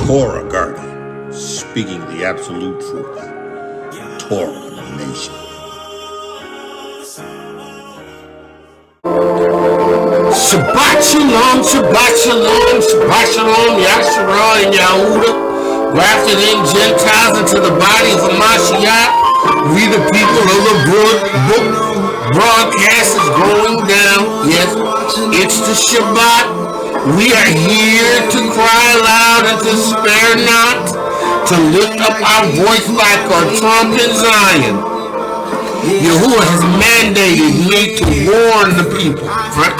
Torah guardian, speaking the absolute truth. Torah nation. Shabbat shalom, Shabbat shalom, Shabbat shalom, Yashar'el and Yahudah, grafted in Gentiles into the body of Mashiach. We the people of the book broadcast is going down. Yes, it's the Shabbat. We are here to cry loud and to spare not, to lift up our voice like a trump in Zion. Yahuwah has mandated me to warn the people, right,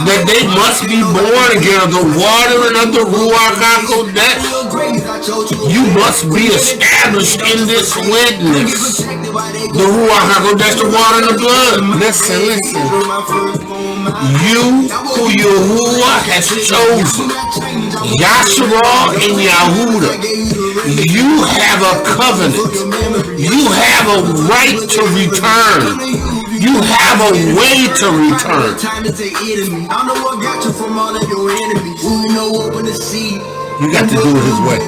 that they must be born again of the water and of the Ruach HaKodesh. You must be established in this witness. The Ruach HaKodesh, the water and the blood. Listen. You who Yahuwah has chosen, Yashar'el and Yahudah, you have a covenant. You have a right to return. You have a way to return. You got to do it his way.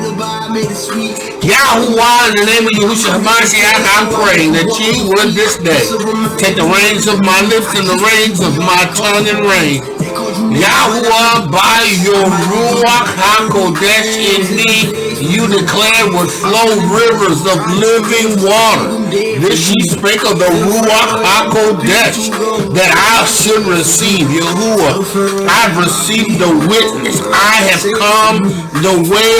Yahuwah, in the name of Yahushua Mashiach, I'm praying that you would this day take the reins of my lips and the reins of my tongue and reign. Yahuwah, by your Ruach HaKodesh in me, you declare would flow rivers of living water. This ye spake of the Ruach HaKodesh that I should receive. Yahuwah, I've received the witness. I have come the way,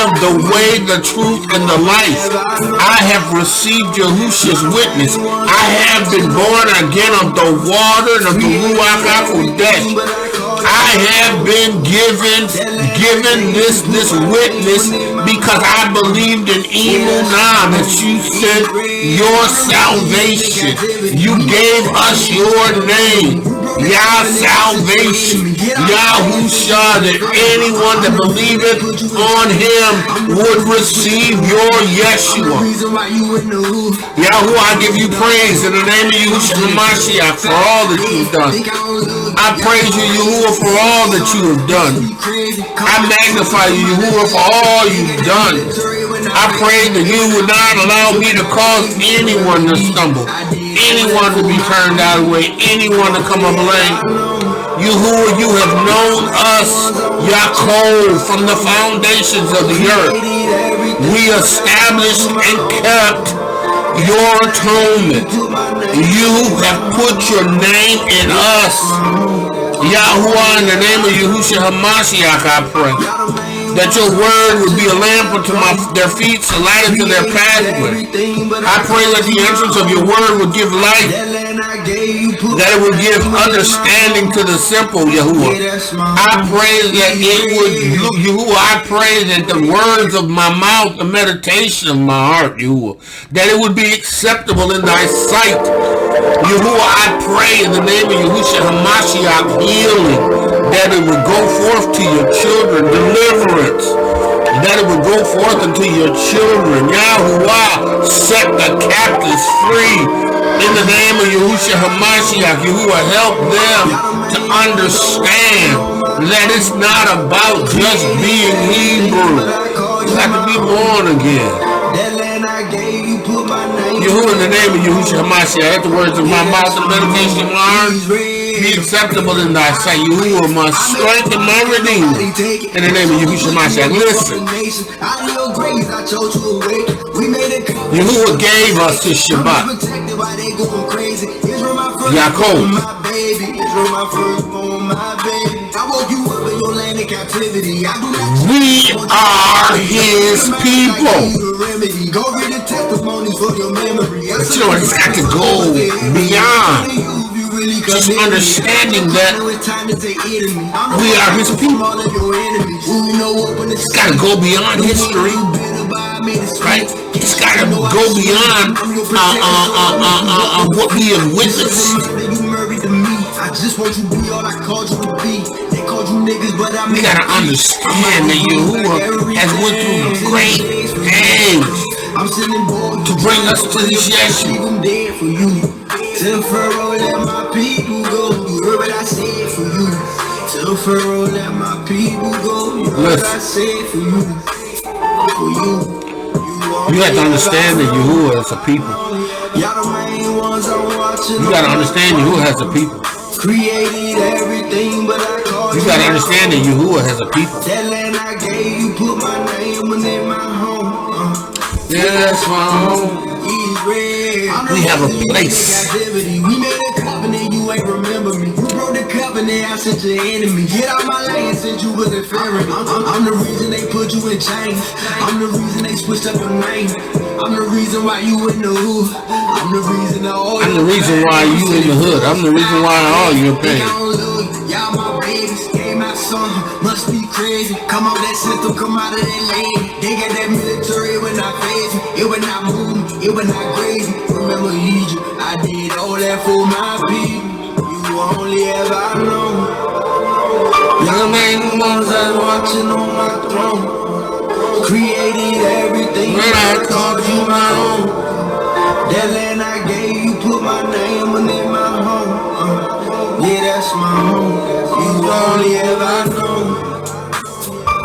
the truth, and the life. I have received Yahushua's witness. I have been born again of the water and of the Ruach HaKodesh. I have been given this witness because I believed in Elohiym, that you sent your salvation. You gave us your name, Yah salvation, Yahusha, that anyone that believeth on him would receive your Yeshua. Yahuwah, I give you praise in the name of Yahushua Mashiach for all that you've done. I praise you, Yahuwah, for all that you have done. I magnify you, Yahuwah, for all you've done. I pray that you would not allow me to cause anyone to stumble, anyone to be turned out of the way, anyone to come up lame. Yahuwah, you have known us, Yaakov, from the foundations of the earth. We established and kept your atonement. You have put your name in us. Yahuwah, in the name of Yahushua HaMashiach, I pray that your word would be a lamp unto their feet, a light unto their pathway. I pray that the entrance of your word would give light, that it would give understanding to the simple, Yahuwah. I pray that it would, Yahuwah, I pray that the words of my mouth, the meditation of my heart, Yahuwah, that it would be acceptable in thy sight. Yahuwah, I pray in the name of Yahushua HaMashiach, healing, that it would go forth to your children, deliverance, that it would go forth unto your children. Yahuwah, set the captives free in the name of Yahushua HaMashiach. Yahuwah, help them to understand that it's not about just being Hebrew. You have to be born again. Yahuwah, in the name of Yahushua HaMashiach, let the words of my mouth and meditation of my heart be acceptable in thy sight. Yahuwah, my strength and my redeemer. In the name of Yahushua HaMashiach, listen. Yahuwah gave us his Shabbat. Yaakov. We are his people. But you know, it's got to go beyond just understanding that we are his people. It's got to go beyond history, right? It's got to go beyond what we have witnessed. We got to understand that Yahuwah has went through great things to bring us to this Yeshua. Tell Pharaoh, let my people go. You heard what I said for you. Tell Pharaoh, let my people go. You have to understand that Yahuwah is a people. You got to understand Yahuwah has a people. Created everything, but I called you. You got to understand that Yahuwah has a people. That land I gave you, put my name in my home. Yeah, that's my home. We have a place. We made a covenant, you ain't remember me. You broke the covenant, I sent your enemy. Get out my lane, since you wasn't fearing me. I'm the reason they put you in chains. I'm the reason they switched up your name. I'm the reason why you in the hood. I'm the reason all I'm the reason why you in the hood. I'm the reason why all your pain. Y'all my babies, gave my son, must be crazy. Come out that system, come out of that lane. They got that military, it was not phasing. It was not moving, it was not crazy. Remember Egypt, I did all that for my people. You only ever know. Young man, Moses watching on my throne. Created everything, when I called you my own. That land I gave you, put my name in my home. Yeah, that's my home. You only ever know.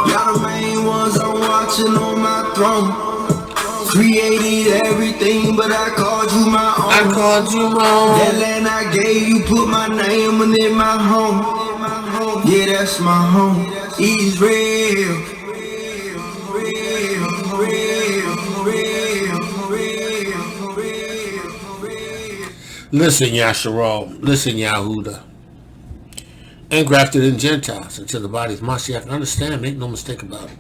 Y'all the main ones I'm watching on my throne. Created everything, but I called you my own. I called you my own. That land I gave you, put my name in my home. Yeah, that's my home. Israel. Listen, Yashar'el, listen, Yahudah, and grafted in Gentiles into the body of Mashiach. Understand, make no mistake about it.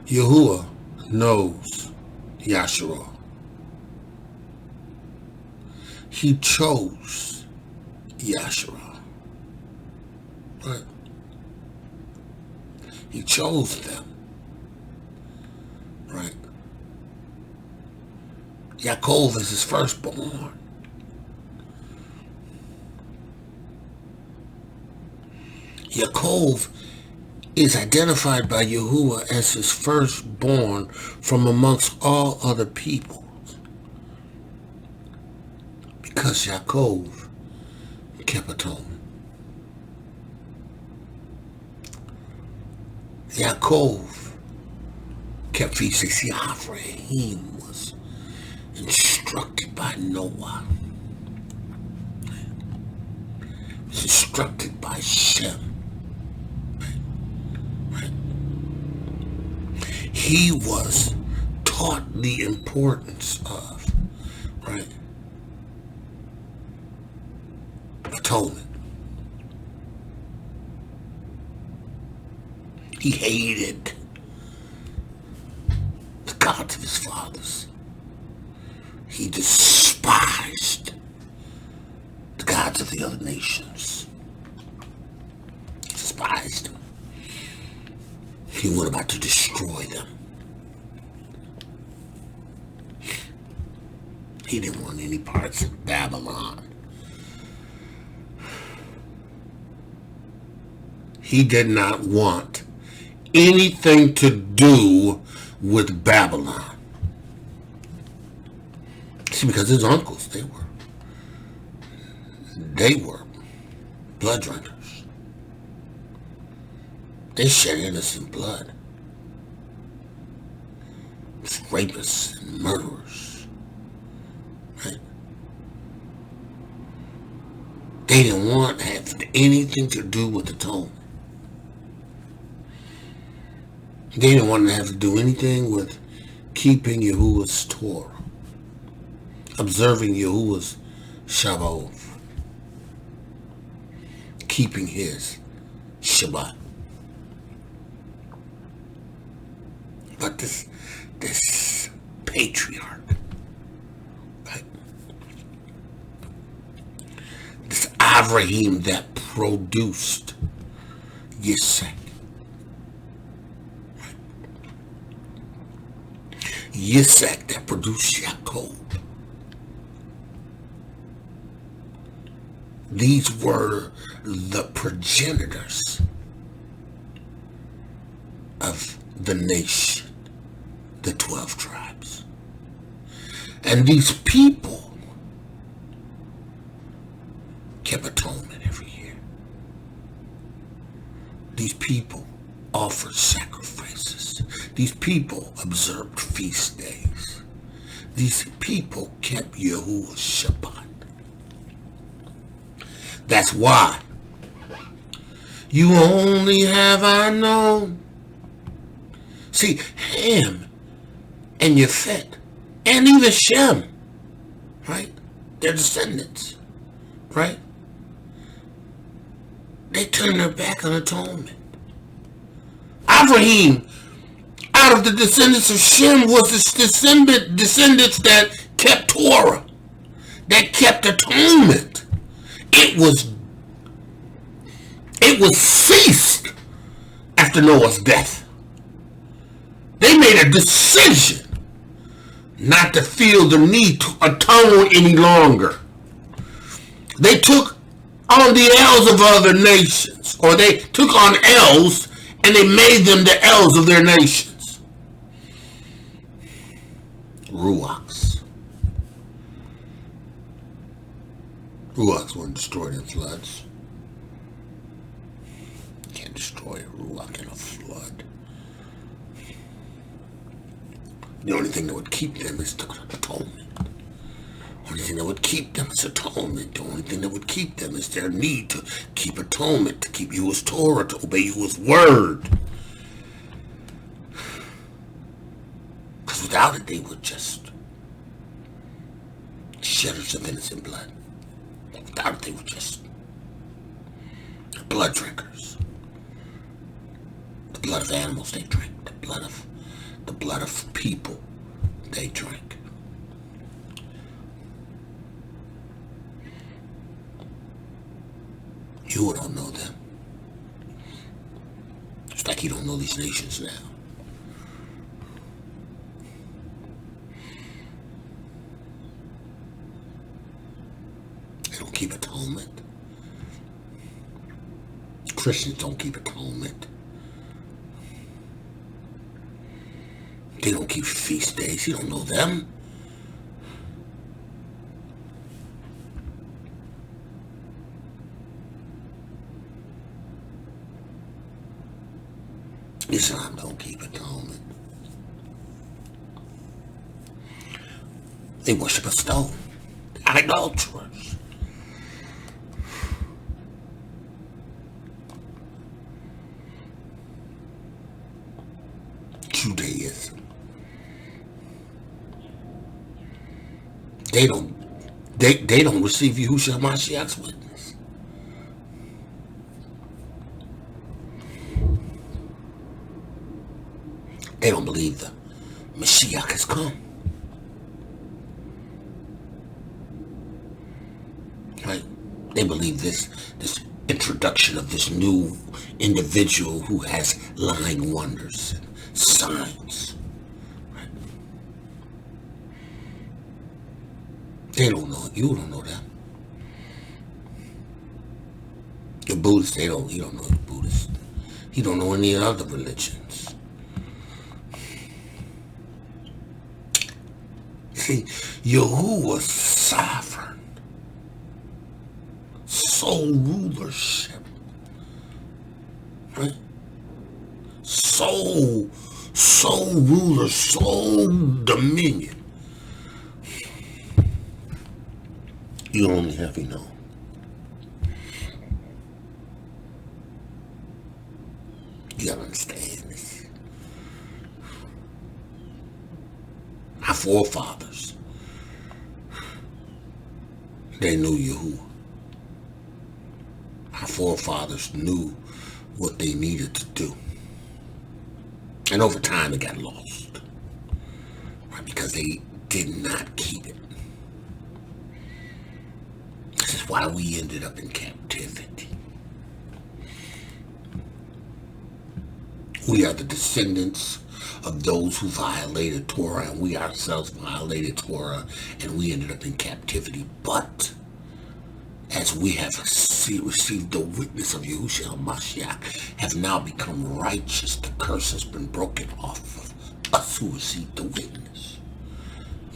Yahuwah knows Yashar'el. He chose Yashar'el. Right? He chose them. Right? Yaakov is his firstborn. Yaakov is identified by Yahuwah as his firstborn from amongst all other people. Because Yaakov kept atonement. Yaakov kept feasts. Elohiym was instructed by Noah. Was instructed by Shem. Right? He was taught the importance of, right, atonement. He hated the gods of his fathers. He despised the gods of the other nations. He despised them. He went about to destroy them. He didn't want any parts of Babylon. He did not want anything to do with Babylon. See, because his uncles, they were blood drinkers. They shed innocent blood. It's rapists and murderers. Right? They didn't want to have anything to do with atonement. They didn't want to have to do anything with keeping Yahuwah's Torah, observing Yahuwah's Shabbat, keeping his Shabbat. But this patriarch, right? This Avraham that produced Yitzhak. Yitzhak that produced Yaakov. These were the progenitors of the nation, the 12 tribes. And these people kept atonement every year. These people offered sacrifices. These people observed feast days. These people kept Yahuwah's Shabbat. That's why you only have I known. See, Ham and Yafet and even Shem, right? Their descendants, right? They turned their back on atonement. Elohiym, out of the descendants of Shem, was the descendants that kept Torah, that kept atonement. It was ceased after Noah's death. They made a decision not to feel the need to atone any longer. They took on the elves of other nations, or they took on elves and they made them the elves of their nations. Ruachs. Ruachs weren't destroyed in floods. You can't destroy a Ruach in a flood. The only thing that would keep them is atonement. The only thing that would keep them is atonement. The only thing that would keep them is their need to keep atonement, to keep Yahuwah's Torah, to obey Yahuwah's word. Because without it, they would just shedders of innocent blood. Without it, they were just blood drinkers. The blood of animals they drink. The blood of people they drink. You don't know them. Just like you don't know these nations now. They don't keep atonement. Christians don't keep atonement. They don't keep feast days. You don't know them. Islam don't keep atonement. They worship a stone. Idolaters. Judaism. They don't receive Yahushua Mashiach's witness. They don't believe the Mashiach has come. Right? They believe this introduction of this new individual who has lying wonders and signs. Right? They don't know it. You don't know that. The Buddhists, you don't know the Buddhists. You don't know any other religions. See, Yahuwah's sovereign, sole rulership, right? Sole ruler, sole dominion. You only have to know. You gotta understand this. Our forefathers, they knew Yahuwah. Our forefathers knew what they needed to do. And over time it got lost. Right? Because they did not keep it. This is why we ended up in captivity. We are the descendants of those who violated Torah, and we ourselves violated Torah, and we ended up in captivity. But as we have received the witness of Yahushua Mashiach, have now become righteous, the curse has been broken off of us who received the witness.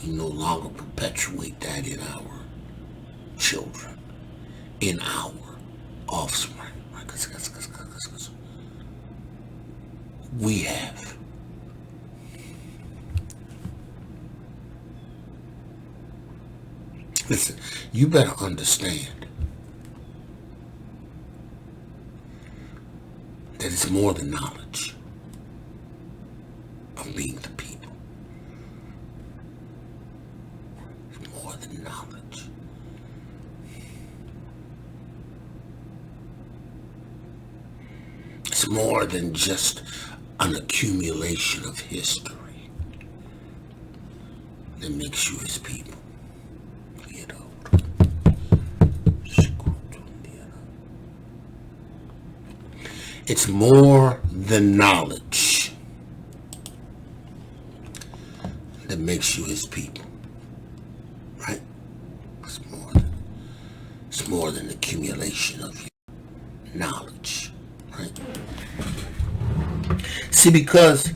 We no longer perpetuate that in our children, in our offspring. we have. Listen, you better understand that it's more than knowledge of being the people. It's more than knowledge. It's more than just an accumulation of history that makes you his people. It's more than knowledge that makes you his people, right? It's more than accumulation of your knowledge, right? See, because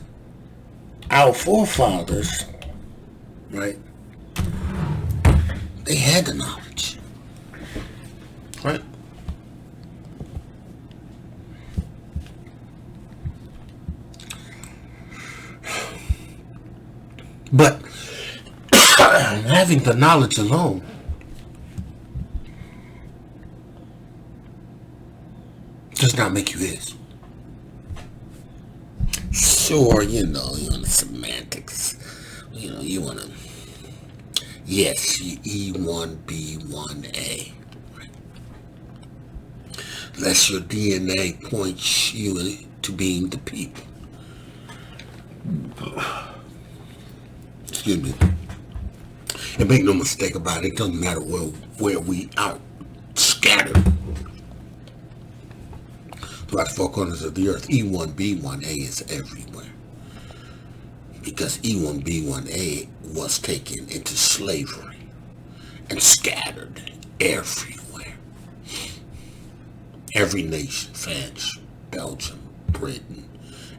our forefathers, right, they had the knowledge, right? But having the knowledge alone does not make you his. Sure, you know the semantics. You want to, yes, E1B1A. Right? Unless your DNA points you to being the people. Excuse me. And make no mistake about it, it doesn't matter where we are scattered throughout the four corners of the earth. E1B1A is everywhere. Because E1B1A was taken into slavery and scattered everywhere. Every nation, France, Belgium, Britain,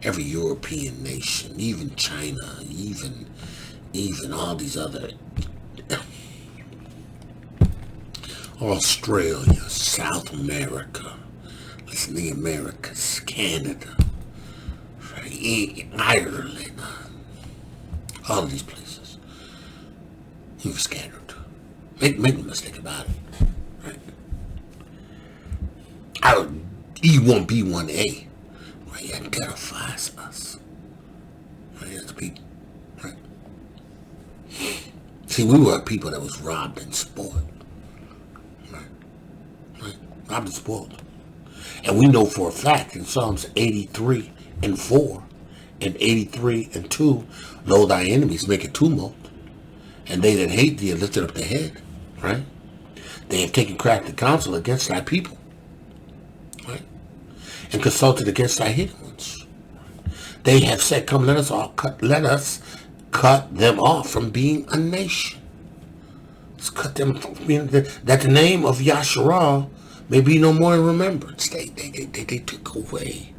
every European nation, even China, even all these other, Australia, South America, listen, the Americas, Canada, Ireland, all of these places, he was scattered. Make no mistake about it, right? Our E1B1A, right, identifies us, right, as people. See, we were a people that was robbed and spoiled. Right? Robbed and spoiled. And we know for a fact in Psalms 83 and 4 and 83 and 2, lo, thy enemies make a tumult, and they that hate thee are lifted up their head. Right? They have taken crafty counsel against thy people. Right? And consulted against thy hidden ones. They have said, come, let us cut them off from being a nation. Let's cut them from being, that the name of Yashar'el may be no more in remembrance. They took away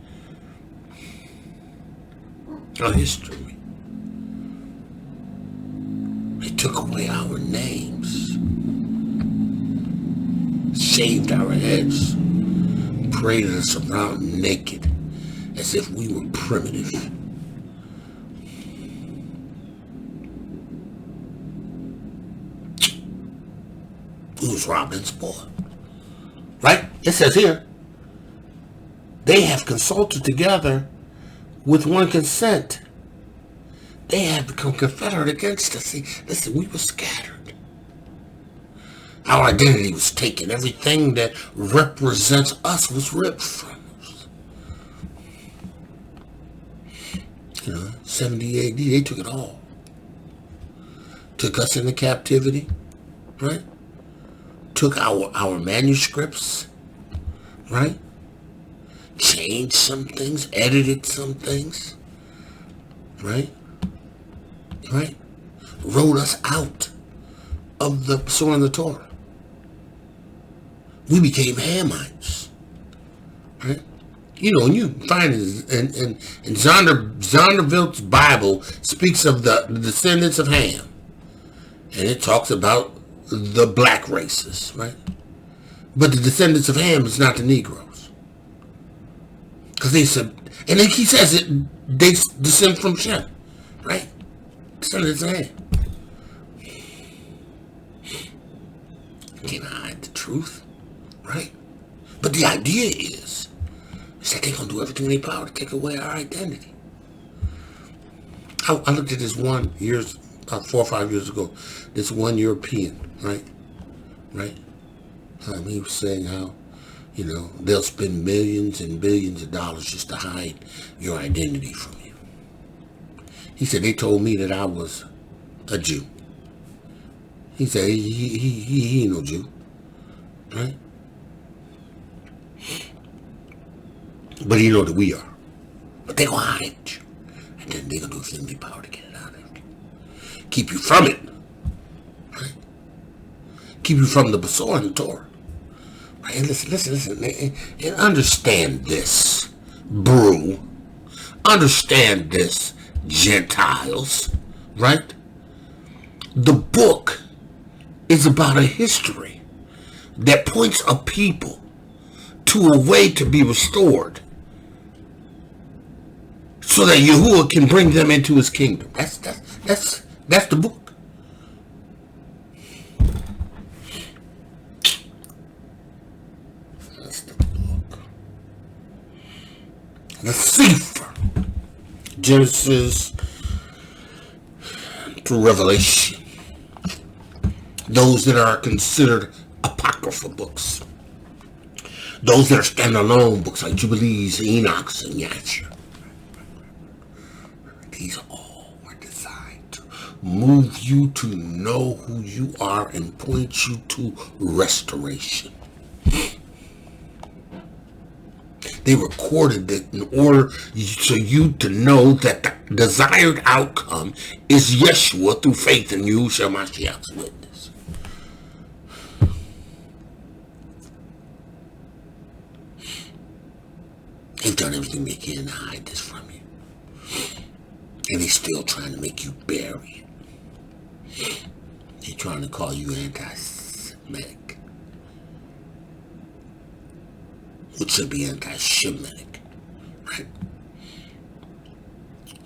our history. They took away our names. Shaved our heads. Paraded us around naked as if we were primitive. Who was robbed and spoiled. Right? It says here, they have consulted together with one consent. They have become confederate against us. See, listen, we were scattered. Our identity was taken. Everything that represents us was ripped from us. 70 AD, they took it all. Took us into captivity, right? Took our manuscripts, right? Changed some things, edited some things, right? Right? Wrote us out of the Surah and the Torah. We became Hamites, right? And you find it in Zondervilt's Bible speaks of the descendants of Ham, and it talks about the black races, right? But the descendants of Ham is not the Negroes. Because they said, and then he says it they descend from Shem, right? Son of his hand. Can't hide the truth, right? But the idea is that they're going to do everything in their power to take away our identity. I looked at this one years, about 4 or 5 years ago, this one European, right? He was saying how, they'll spend millions and billions of dollars just to hide your identity from you. He said, they told me that I was a Jew. He said, he ain't no Jew, right? But he know that we are. But they gonna hide you. And then they gonna do everything in their power to get it out of you. Keep you from it, right? Keep you from the Basar and the Torah. Right? And listen, and understand this, brew. Understand this, Gentiles, right? The book is about a history that points a people to a way to be restored so that Yahuwah can bring them into his kingdom. That's the book. That's the book. The CEPHER. Genesis through Revelation. Those that are considered apocryphal books. Those that are standalone books like Jubilees, Enochs, and Yashar'el. These all were designed to move you to know who you are and point you to restoration. They recorded it in order for you to know that the desired outcome is Yeshua through faith in Yahushua Mashiach's witness. They've done everything they can to hide this from you. And they're still trying to make you bury it. They're trying to call you anti-Semitic. Which should be anti-Shemitic, right?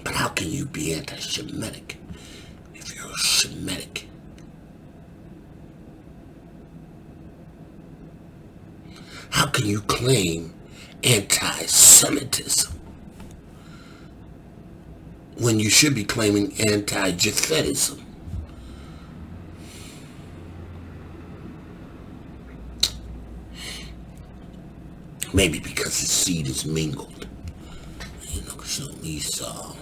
But how can you be anti-Shemitic if you're a Shemitic? How can you claim anti-Semitism when you should be claiming anti-Japhetism? Maybe because his seed is mingled. Because Esau,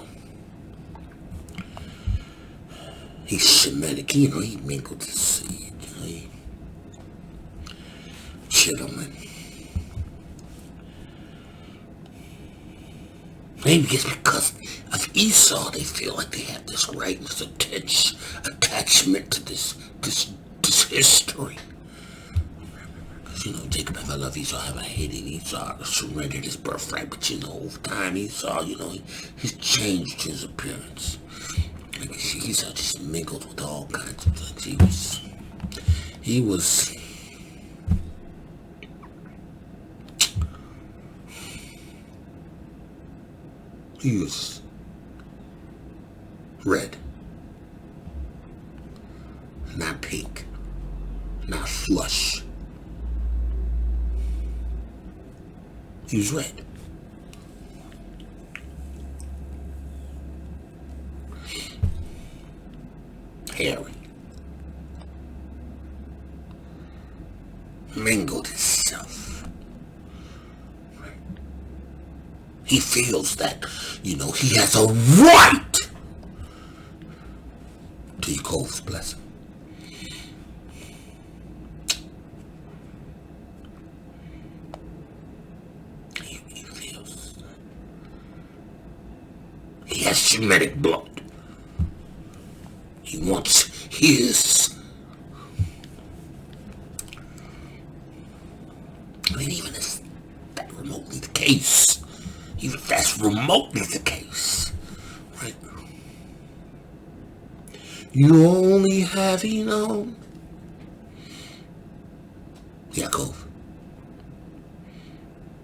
he's Shemitic. He mingled his seed. Gentlemen. Maybe it's because of Esau they feel like they have this right, this attachment to this history. Jacob, if I love Esau, have I hated Esau? Surrendered his birthright, but over time Esau, he's changed his appearance. Esau just mingled with all kinds of things. He was red, not pink, not flush. He was red. Hairy. Mingled himself. He feels that, he has a right to Yaakov's blessing. He has Shemitic blood. He wants his. Even if that's remotely the case, right? You only have Yaakov.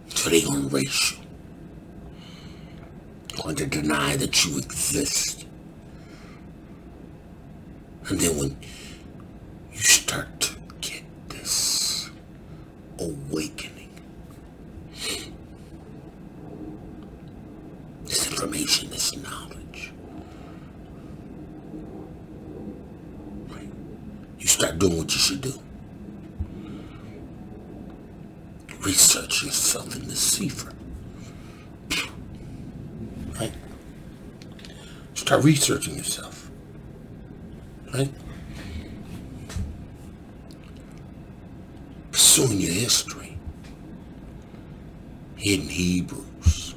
So they gonna erase you. going to deny that you exist. And then when you start to get this awakening, this information, this knowledge, right? You start doing what you should do. Research yourself in the CEPHER. Right? Start researching yourself. Right? Pursuing your history. Hidden Hebrews.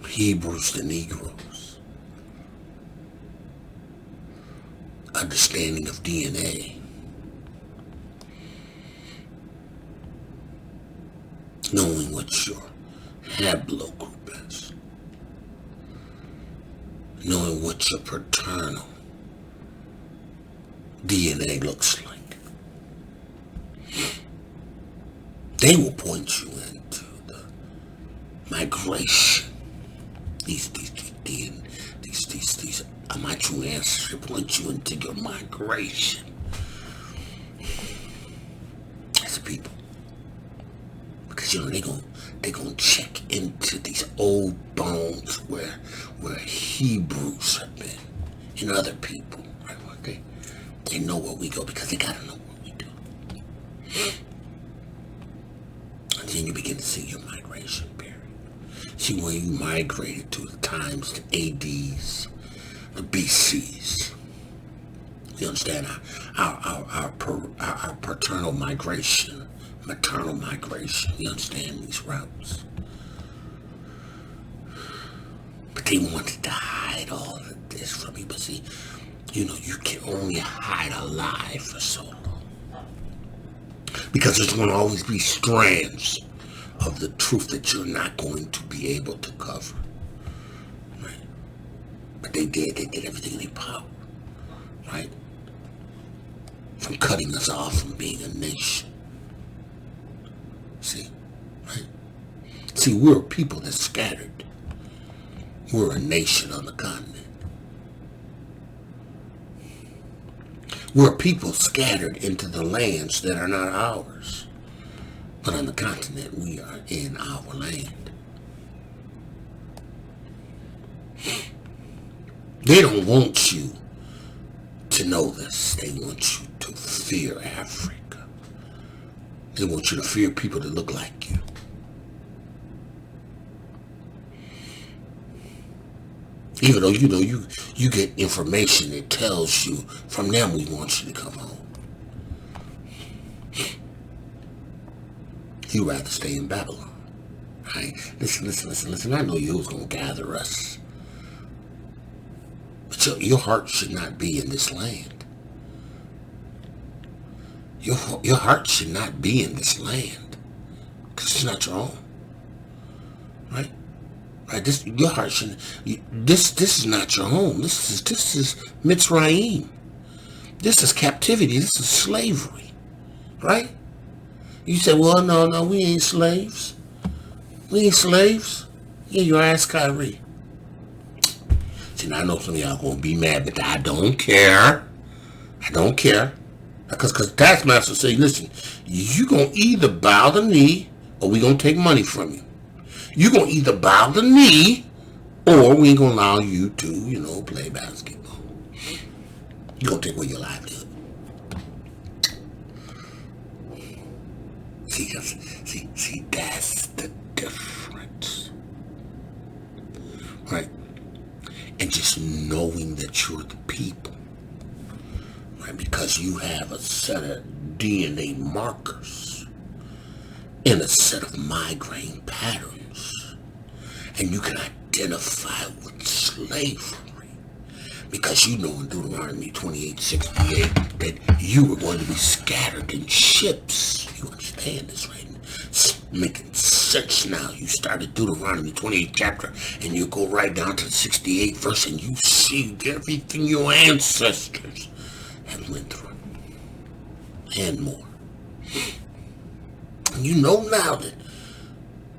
Hebrews the Negroes. Understanding of DNA. Knowing what your haplogroup is. Knowing what your paternal DNA looks like. They will point you into the migration. These my true ancestry point you into your migration as a people. Because you know they gonna check into these old bones where Hebrews have been and other people, right? They know where we go because they gotta know what we do. And then you begin to see your migration period. See where you migrated to the times, the ADs, the BCs. You understand our paternal migration, maternal migration. You understand these routes. But they wanted to hide all of this from you. But see, you know, you can only hide a lie for so long. Because there's going to always be strands of the truth that you're not going to be able to cover. Right? But they did everything in their power. Right? From cutting us off from being a nation. See? Right? See, we're a people that's scattered. We're a nation on the continent. We're a people scattered into the lands that are not ours. But on the continent, we are in our land. They don't want you to know this. They want you to fear Africa. They want you to fear people that look like you. Even though, you know, you get information that tells you, from them we want you to come home. You'd rather stay in Babylon. Right? Listen. I know you was going to gather us. But your heart should not be in this land. Your heart should not be in this land. Because it's not your own. Right? Right? Your heart shouldn't. This is not your home. This is Mitzrayim. This is captivity. This is slavery. Right? You say, well, no, we ain't slaves. We ain't slaves. Yeah, your ass Kyrie. See, now I know some of y'all gonna be mad, but I don't care. I don't care. Because the taskmaster say, listen, you gonna either bow the knee or we gonna take money from you. You gonna either bow the knee or we ain't gonna allow you to, you know, play basketball. You gonna take away your livelihood. See, that's the difference. Right? And just knowing that you're the people. Right? Because you have a set of DNA markers and a set of migraine patterns. And you can identify with slavery. Because you know in Deuteronomy 28:68 that you were going to be scattered in ships. You understand this, right? It's making sense now. You started Deuteronomy 28 chapter and you go right down to the 68th verse and you see everything your ancestors have went through. And more. And you know now that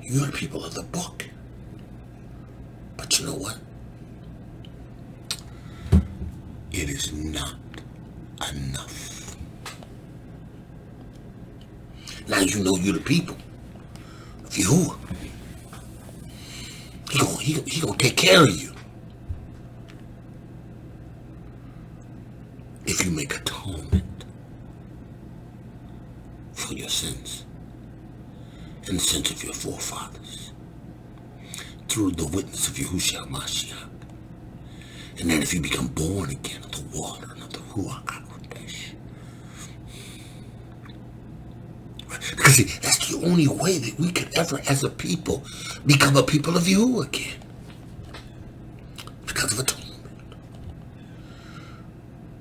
you're the people of the book. But you know what? It is not enough. Now you know you're the people of Yahuwah. He gonna take care of you if you make atonement for your sins and the sins of your forefathers through the witness of Yahushua Mashiach. And then if you become born again of the water and of the Ruach HaKodesh. Because see, that's the only way that we could ever, as a people, become a people of Yahuwah again. Because of atonement.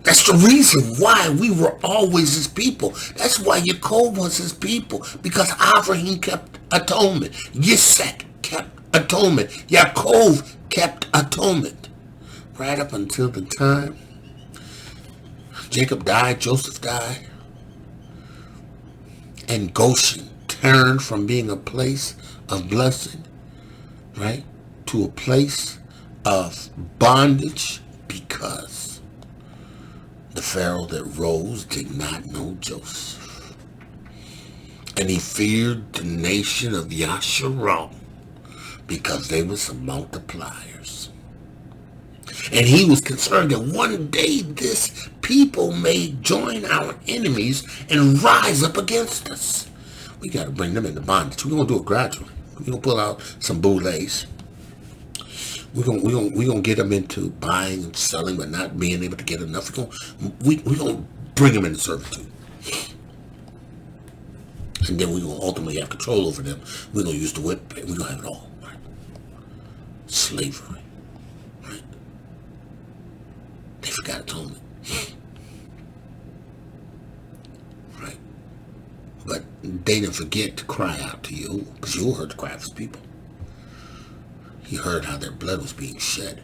That's the reason why we were always his people. That's why Yaakov was his people. Because Avraham kept atonement. Yitzhak kept atonement. Yaakov kept atonement. Right up until the time Jacob died, Joseph died, and Goshen turned from being a place of blessing, right, to a place of bondage, because the Pharaoh that rose did not know Joseph. And he feared the nation of Yashar'el because they were some multipliers. And he was concerned that one day this people may join our enemies and rise up against us. We got to bring them into bondage. We're going to do it gradually. We're going to pull out some boulets. We're gonna get them into buying and selling, but not being able to get enough. We're gonna bring them into servitude. And then we're going to ultimately have control over them. We're going to use the whip. We're going to have it all. Right? Slavery. Right? They forgot atonement. Right? But they didn't forget to cry out to you, because you heard the cry of his people. He heard how their blood was being shed.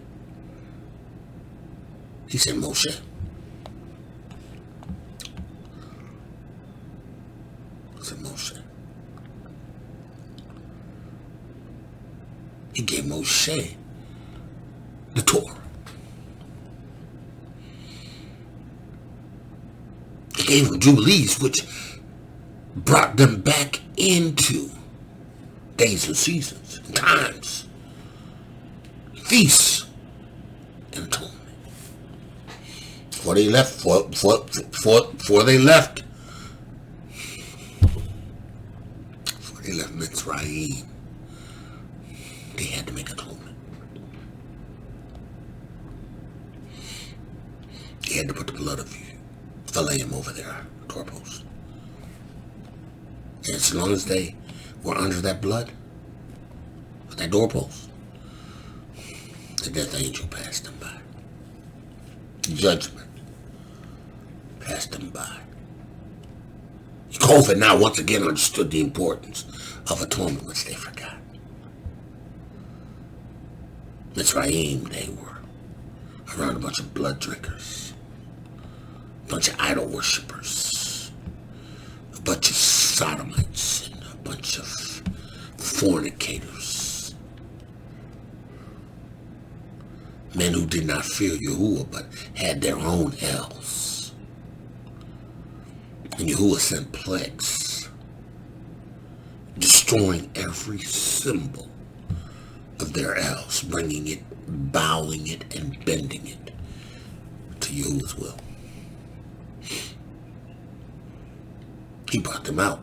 He said, Mosheh, he gave Mosheh the Torah. He gave him Jubilees, which brought them back into days and seasons and times, feasts and atonement. Before they left, Mitzrayim, they had to make atonement. They had to put the blood of Elohiym over their doorpost. And as long as they were under that blood, that doorpost, the death angel passed them by. Judgment passed them by. COVID now once again understood the importance of atonement, which they forgot. Mitzrayim, they were around a bunch of blood drinkers, a bunch of idol worshippers, a bunch of sodomites, and a bunch of fornicators. Men who did not fear Yahuwah, but had their own elves. And Yahuwah sent plagues, destroying every symbol of their elves, bringing it, bowing it, and bending it to Yahuwah's will. He brought them out.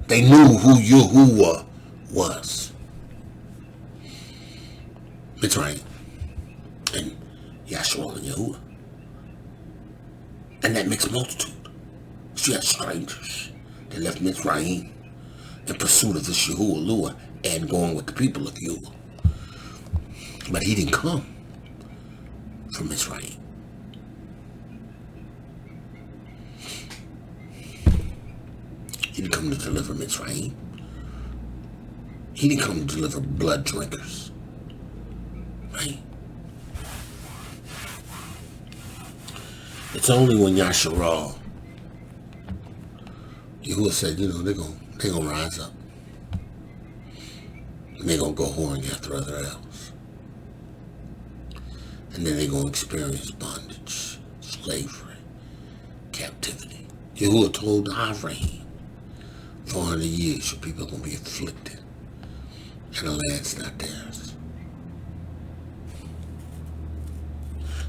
They knew who Yahuwah was. Mitzrayim and Yashar'el and Yahuwah. And that mixed multitude. So you had strangers that left Mitzrayim in pursuit of this Yahuwah and going with the people of Yahuwah. But he didn't come from Mitzrayim. He didn't come to deliver Mitzrayim. He didn't come to deliver blood drinkers. Right? It's only when Yashar'el, Yahuwah said, they're gonna rise up. And they're going to go whoring after other elves. And then they're going to experience bondage, slavery, captivity. Yahuwah told Avraham, 400 years your people are going to be afflicted. And the land's not theirs.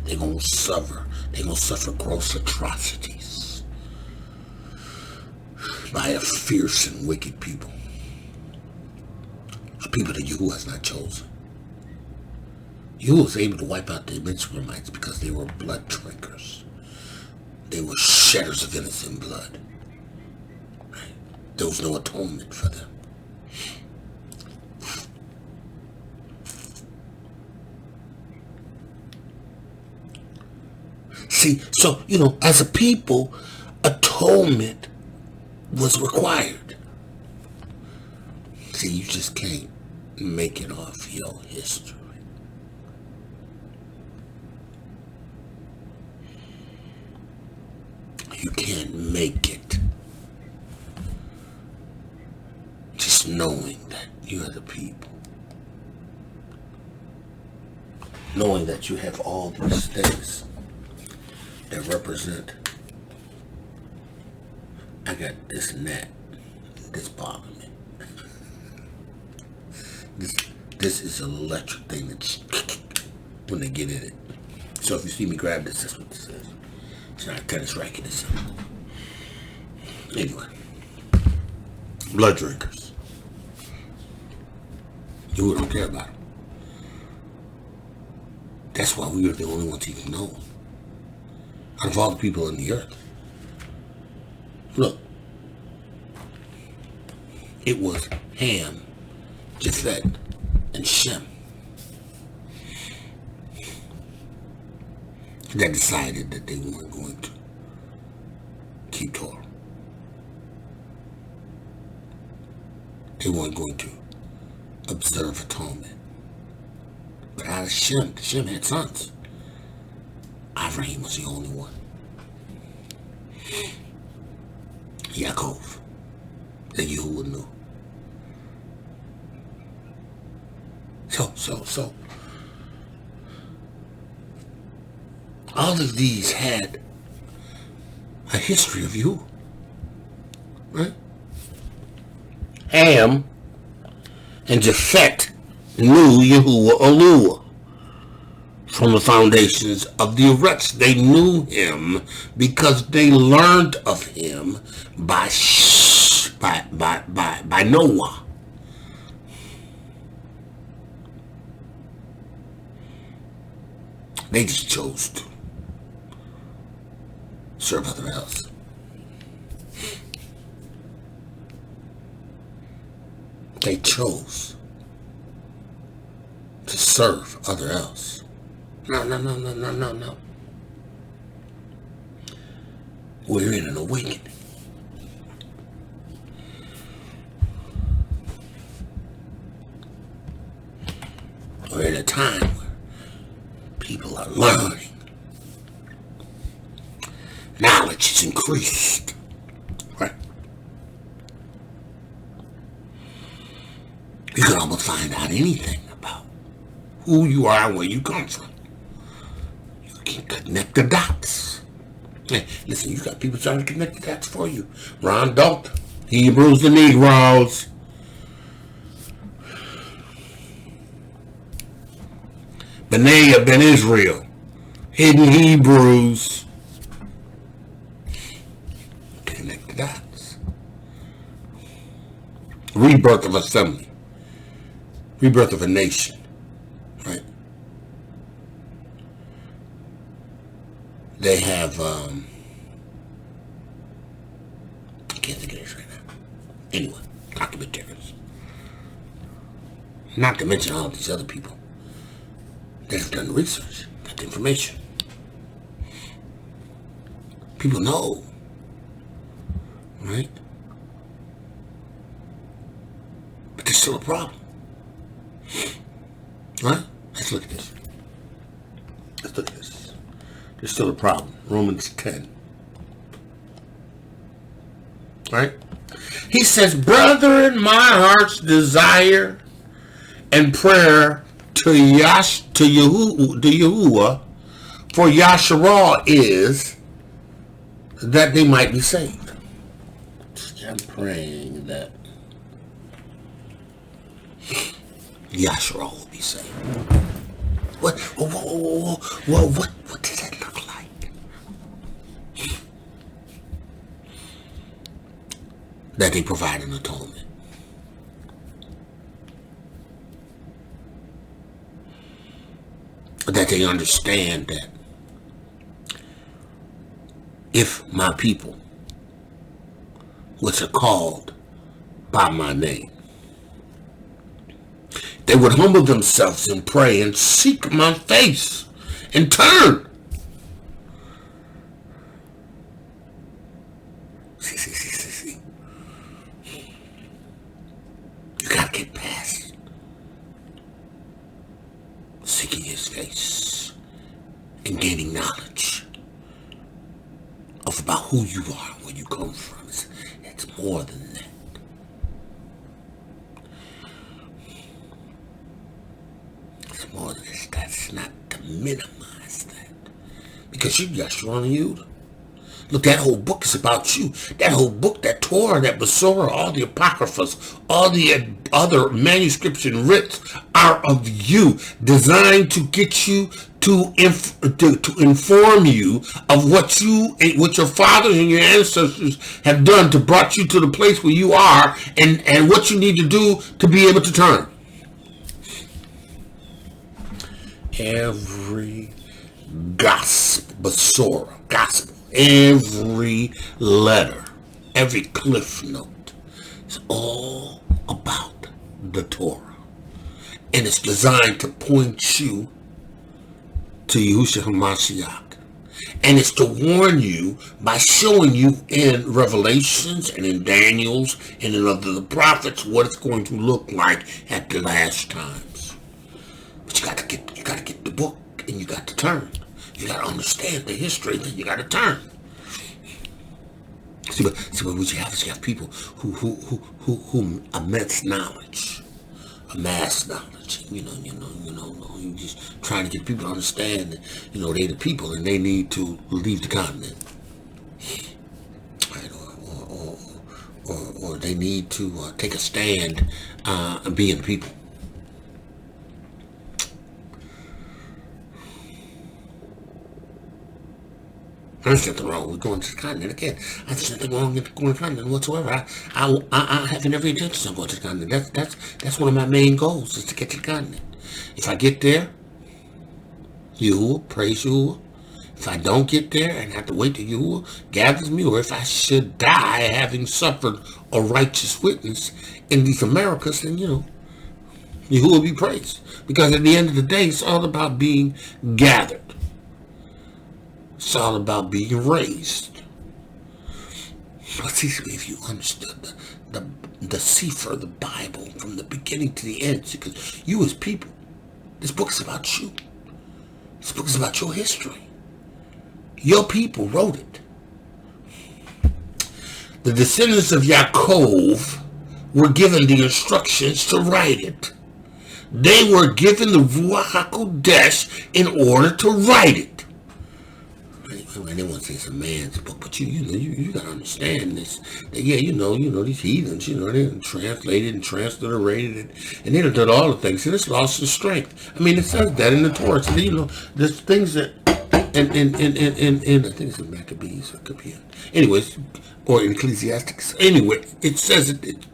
They're going to suffer. They're going to suffer gross atrocities by a fierce and wicked people. A people that Yahuwah has not chosen. Yahuwah was able to wipe out the Mitzrayimites because they were blood drinkers. They were shedders of innocent blood. Right? There was no atonement for them. See, so, as a people, atonement was required. See, you just can't make it off your history. You can't make it just knowing that you are the people. Knowing that you have all these things that represent. I got this and that. This bothers me. This is an electric thing that's when they get in it. So if you see me grab this, that's what this is. It's not a tennis racket. It's anyway. Blood drinkers. You don't care about them. That's why we are the only ones even know. Out of all the people on the earth. Look. It was Ham, Japheth, and Shem that decided that they weren't going to keep Torah. They weren't going to observe atonement. But out of Shem had sons. Avraham was the only one. Yaakov, that Yahuwah knew. So, all of these had a history of you, right? Ham and Japheth knew Yahuwah Elohiym from the foundations of the earth. They knew him because they learned of him by Noah. They just chose to serve other else. They chose to serve other else. No. We're in an awakening. We're in a time where people are learning. Knowledge is increased. Right? You can almost find out anything about who you are and where you come from. You can connect the dots. Hey, listen, you got people trying to connect the dots for you. Ron Dalton, Hebrews and Negroes. Benaiah ben Israel, Hidden Hebrews. Connect the dots. Rebirth of assembly. Rebirth of a nation. Right? They have, I can't think of this right now. Anyway, documentaries. Not to mention all these other people that have done research, got the information. People know, right? But there's still a problem. Right? Let's look at this. There's still a problem. Romans 10. Right? He says, brethren, my heart's desire and prayer to Yahuwah for Yashar'el is that they might be saved. I'm praying that Yashar'el will be saved. What does that look like? That they provide an atonement. That they understand that if my people, which are called by my name, they would humble themselves and pray and seek my face and turn. See. You gotta get past seeking his face and gaining knowledge of about who you are and where you come from. It's more than that. It's more than this. That's not to minimize that. Because you got strong in you. Look, that whole book is about you. That whole book, that Torah, that Besorah, all the Apocryphas, all the other manuscripts and writs are of you, designed to get you to inform you of what your fathers and your ancestors have done to brought you to the place where you are, and what you need to do to be able to turn. Every gospel, every letter, every cliff note is all about the Torah. And it's designed to point you to Yahushua Mashiach. And it's to warn you by showing you in Revelations and in Daniel's and in other prophets what it's going to look like at the last times. But you gotta get the book, and you got to turn. You got to understand the history, then you got to turn. See, what you have is you have people who amass knowledge. You just trying to get people to understand that, they the people and they need to leave the continent. Right? Or they need to take a stand and be in the people. There's nothing wrong with going to the continent. Again, there's nothing wrong with going to the continent whatsoever. I have every intention of going to the continent. That's one of my main goals, is to get to the continent. If I get there, Yahuwah, praise Yahuwah. If I don't get there and have to wait till Yahuwah gathers me, or if I should die having suffered a righteous witness in these Americas, then, Yahuwah be praised. Because at the end of the day, it's all about being gathered. It's all about being raised. But see, if you understood the CEPHER, the Bible, from the beginning to the end, because you as people, this book is about you. This book is about your history. Your people wrote it. The descendants of Yaakov were given the instructions to write it. They were given the Ruach HaKodesh in order to write it. They want to say it's a man's book, but you gotta understand this. That, these heathens, they translated and transliterated it, and they done all the things, and it's lost its strength. I mean, it says that in the Torah. So, there's things that, and I think it's in Maccabees, or it could be, anyways, or in Ecclesiastes. Anyway, it says that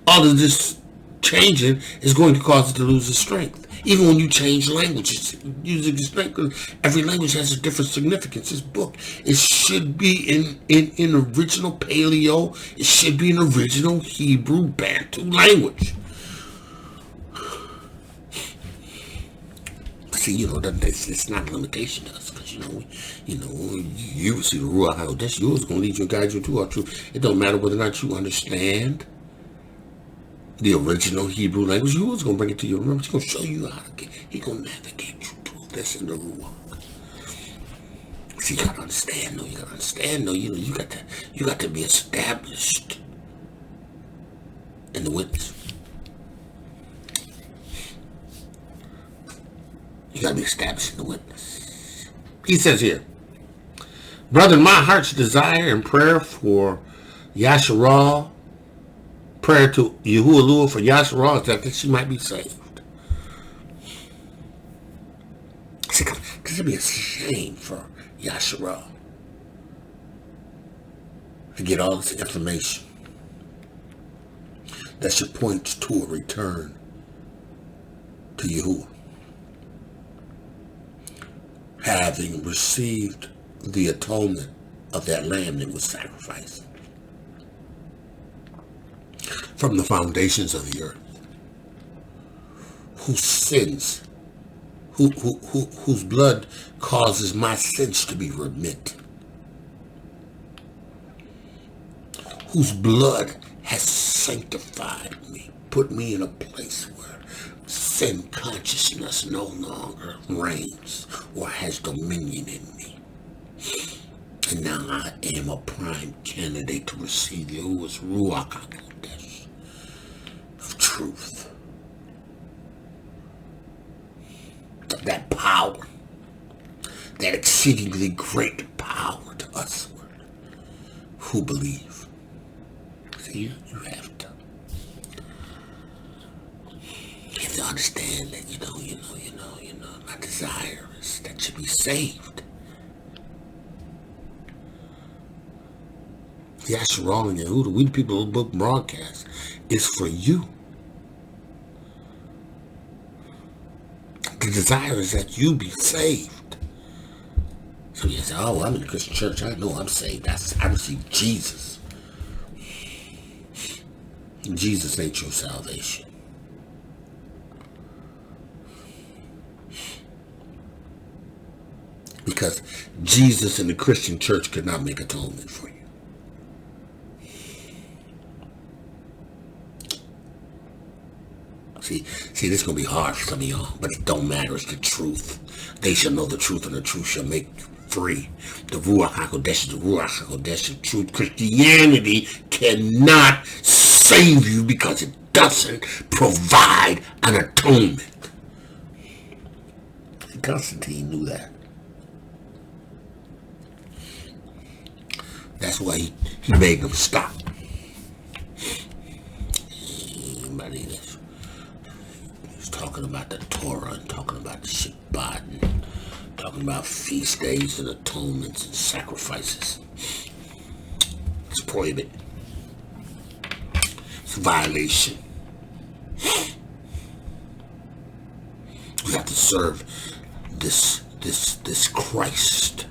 all of this changing is going to cause it to lose its strength. Even when you change languages, using the strength, every language has a different significance. This book, it should be in original Paleo. It should be an original Hebrew Bantu language. See, it's not a limitation to us, because you see the Ruach HaKodesh. You was going to lead you and guide you to our truth. It don't matter whether or not you understand the original Hebrew language. You was going to bring it to you. Remember, he's going to show you how to he's going to navigate you through this in the Ruach. See, you got to understand, though. You got to be established in the witness. You got to be established in the witness. He says here, brethren, my heart's desire and prayer for Yashar'el, prayer to Yahuwah for Yashar'el, is that she might be saved. See, because it'd be a shame for Yashar'el to get all this information that should point to a return to Yahuwah, having received the atonement of that lamb that was sacrificed from the foundations of the earth, whose sins, whose blood causes my sins to be remitted, whose blood has sanctified me, put me in a place where sin consciousness no longer reigns or has dominion in me. And now I am a prime candidate to receive Yahuwah's Ruach HaKodesh of truth. Of that power, that exceedingly great power to us who believe. See, you have to understand that, my desire is that you be saved. Yashar'el and Yehuda, we the people of the book broadcast, is for you. The desire is that you be saved. So you say, oh, well, I'm in the Christian church. I know I'm saved. I received Jesus. Jesus ain't your salvation. Because Jesus and the Christian church could not make atonement for you. See, this is going to be hard for some of y'all, but it don't matter. It's the truth. They shall know the truth, and the truth shall make you free. The Ruach HaKodesh is the Ruach HaKodesh of truth. Christianity cannot save you because it doesn't provide an atonement. Constantine knew that. That's why he made them stop. Anybody that's talking about the Torah and talking about the Shabbat and talking about feast days and atonements and sacrifices, it's prohibited. It's a violation. We have to serve this Christ,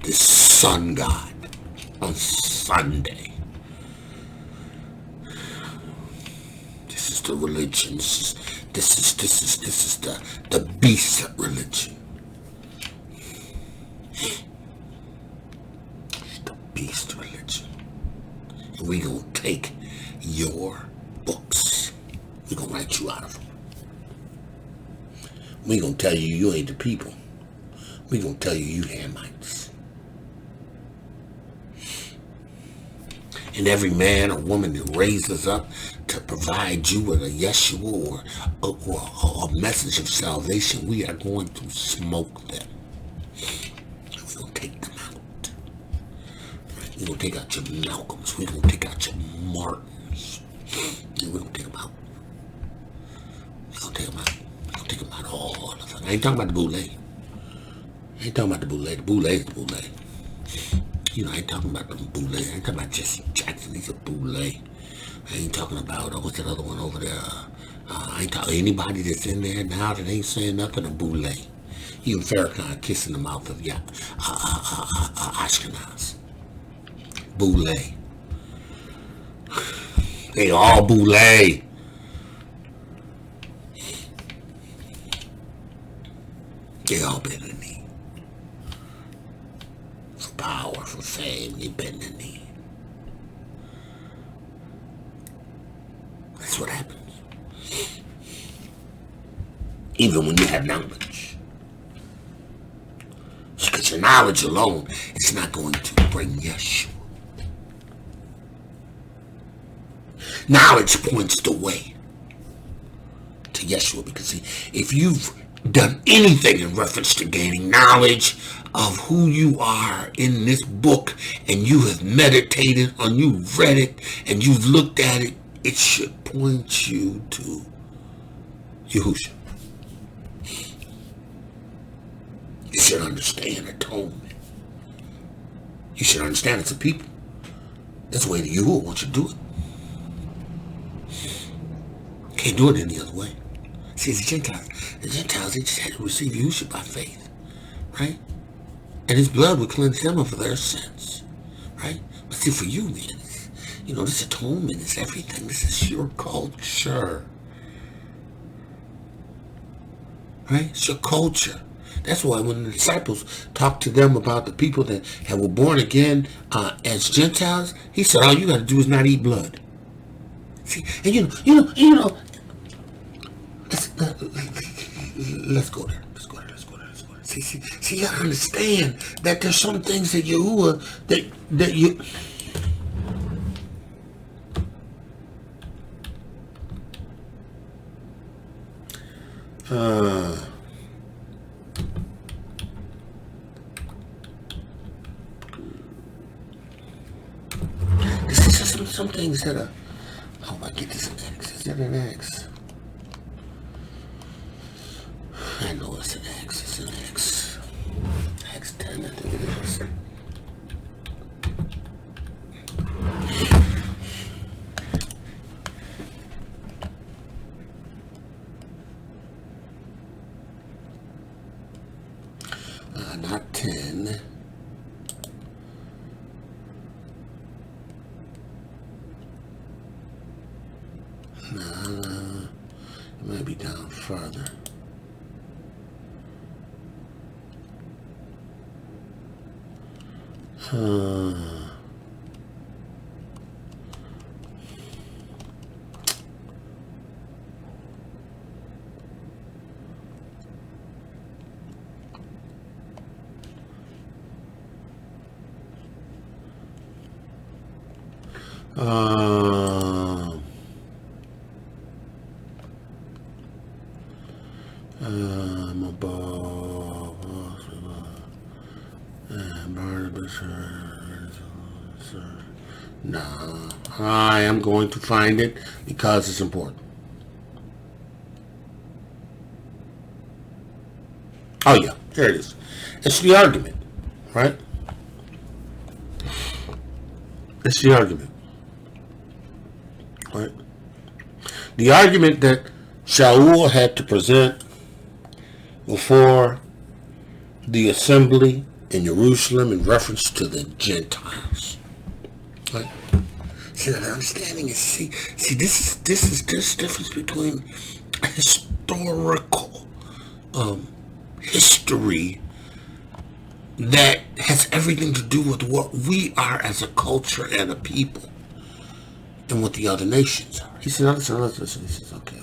this Son God, on Sunday. This is the religion. This is the beast religion. It's the beast religion. And we gonna take your books. We gonna write you out of them. We gonna tell you ain't the people. We gonna tell you Hamites. And every man or woman that raises up to provide you with a Yeshua or a message of salvation, we are going to smoke them. We're going to take them out. We're going to take out your Malcolms. We're going to take out your Martins. And we're going to take them out. We're going to take them out. We're going to take them out, all of them. I ain't talking about the Boule. I ain't talking about the Boule. The Boule is the Boule. I ain't talking about the Boule. I ain't talking about Jesse Jackson. He's a Boule. I ain't talking about, what's that other one over there? I ain't talking anybody that's in there now that ain't saying nothing, a Boule. Even Farrakhan kissing the mouth of Ashkenaz. Boule. They all Boule. They all been in need. For power, for fame, they been in need. That's what happens. Even when you have knowledge. Because your knowledge alone is not going to bring Yeshua. Knowledge points the way to Yeshua. Because see, if you've done anything in reference to gaining knowledge of who you are in this book, and you have meditated on, you've read it, and you've looked at it, it should point you to Yahushua. You should understand atonement. You should understand it's a people. That's the way that Yahuwah wants you to do it. Can't do it any other way. See, the Gentiles, they just had to receive Yahushua by faith, right? And his blood would cleanse them of their sins, right? But see, for you, man, you know, this atonement is everything. This is your culture, right? It's your culture. That's why when the disciples talked to them about the people that were born again as Gentiles, he said, all you got to do is not eat blood. See, and you know, let's go there. See, you gotta understand that there's some things that Yahuwah, that you... This is just some things that are... Oh, I get this in X. Is that an X? I know it's an X. It's an X. X10, I think it is. Not 10. No, it might be down further. I'm above. No, I am going to find it because it's important. Oh yeah, here it is. It's the argument, right? It's the argument, right? The argument that Shaul had to present before the assembly in Jerusalem in reference to the Gentiles, right? See, the understanding is, see, this is difference between a historical history that has everything to do with what we are as a culture and a people, and what the other nations are. He said, listen. He says, okay.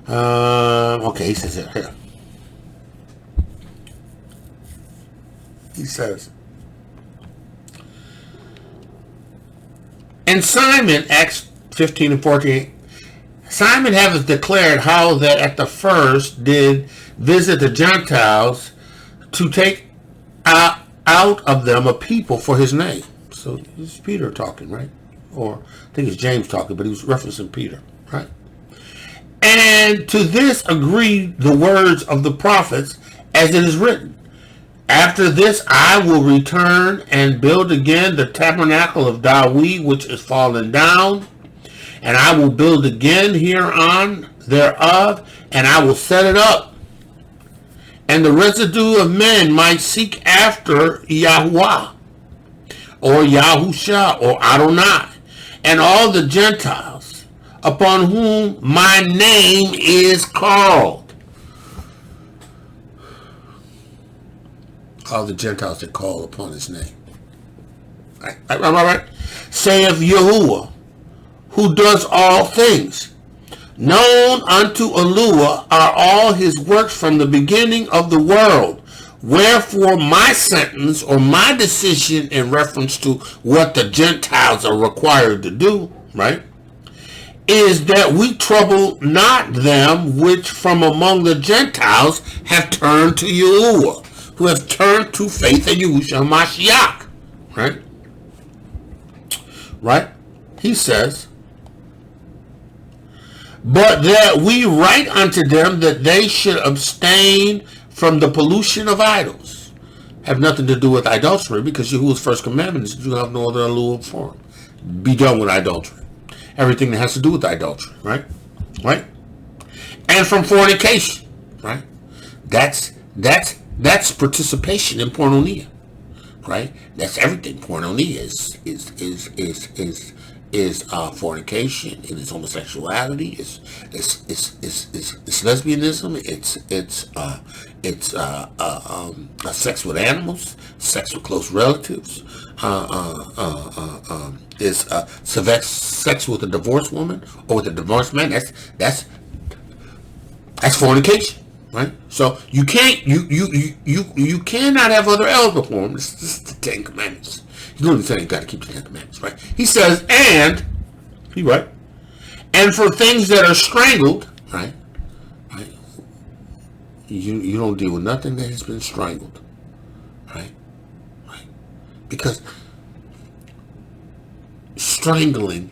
Okay, he says here. He says, and Simon, Acts 15 and 48, Simon haveth declared how that at the first did visit the Gentiles to take out of them a people for his name. So this is Peter talking, right? Or I think it's James talking, but he was referencing Peter, right? And to this agree the words of the prophets, as it is written, after this I will return and build again the tabernacle of David, which is fallen down, and I will build again hereon thereof, and I will set it up. And the residue of men might seek after Yahuwah, or Yahusha, or Adonai, and all the Gentiles upon whom my name is called. All the Gentiles that call upon his name. Right. Saith Yahuwah, who does all things. Known unto Elohiym are all his works from the beginning of the world. Wherefore my sentence or my decision in reference to what the Gentiles are required to do, right, is that we trouble not them which from among the Gentiles have turned to Yahuwah, who have turned to faith in Yahushua Mashiach. Right? Right? He says, but that we write unto them that they should abstain from the pollution of idols. Have nothing to do with idolatry, because Yahuwah's first commandment is you have no other allure form. Be done with idolatry. Everything that has to do with idolatry, right? Right? And from fornication, right? That's participation in porneia, right? That's everything. Porneia is fornication. It is homosexuality. It's lesbianism. It's sex with animals, sex with close relatives. Is sex with a divorced woman or with a divorced man. That's fornication, right? So you cannot have other else before him. This is the Ten Commandments. You don't say you got to keep the Ten Commandments, right? He says, and for things that are strangled, right? You don't deal with nothing that has been strangled, right? Because strangling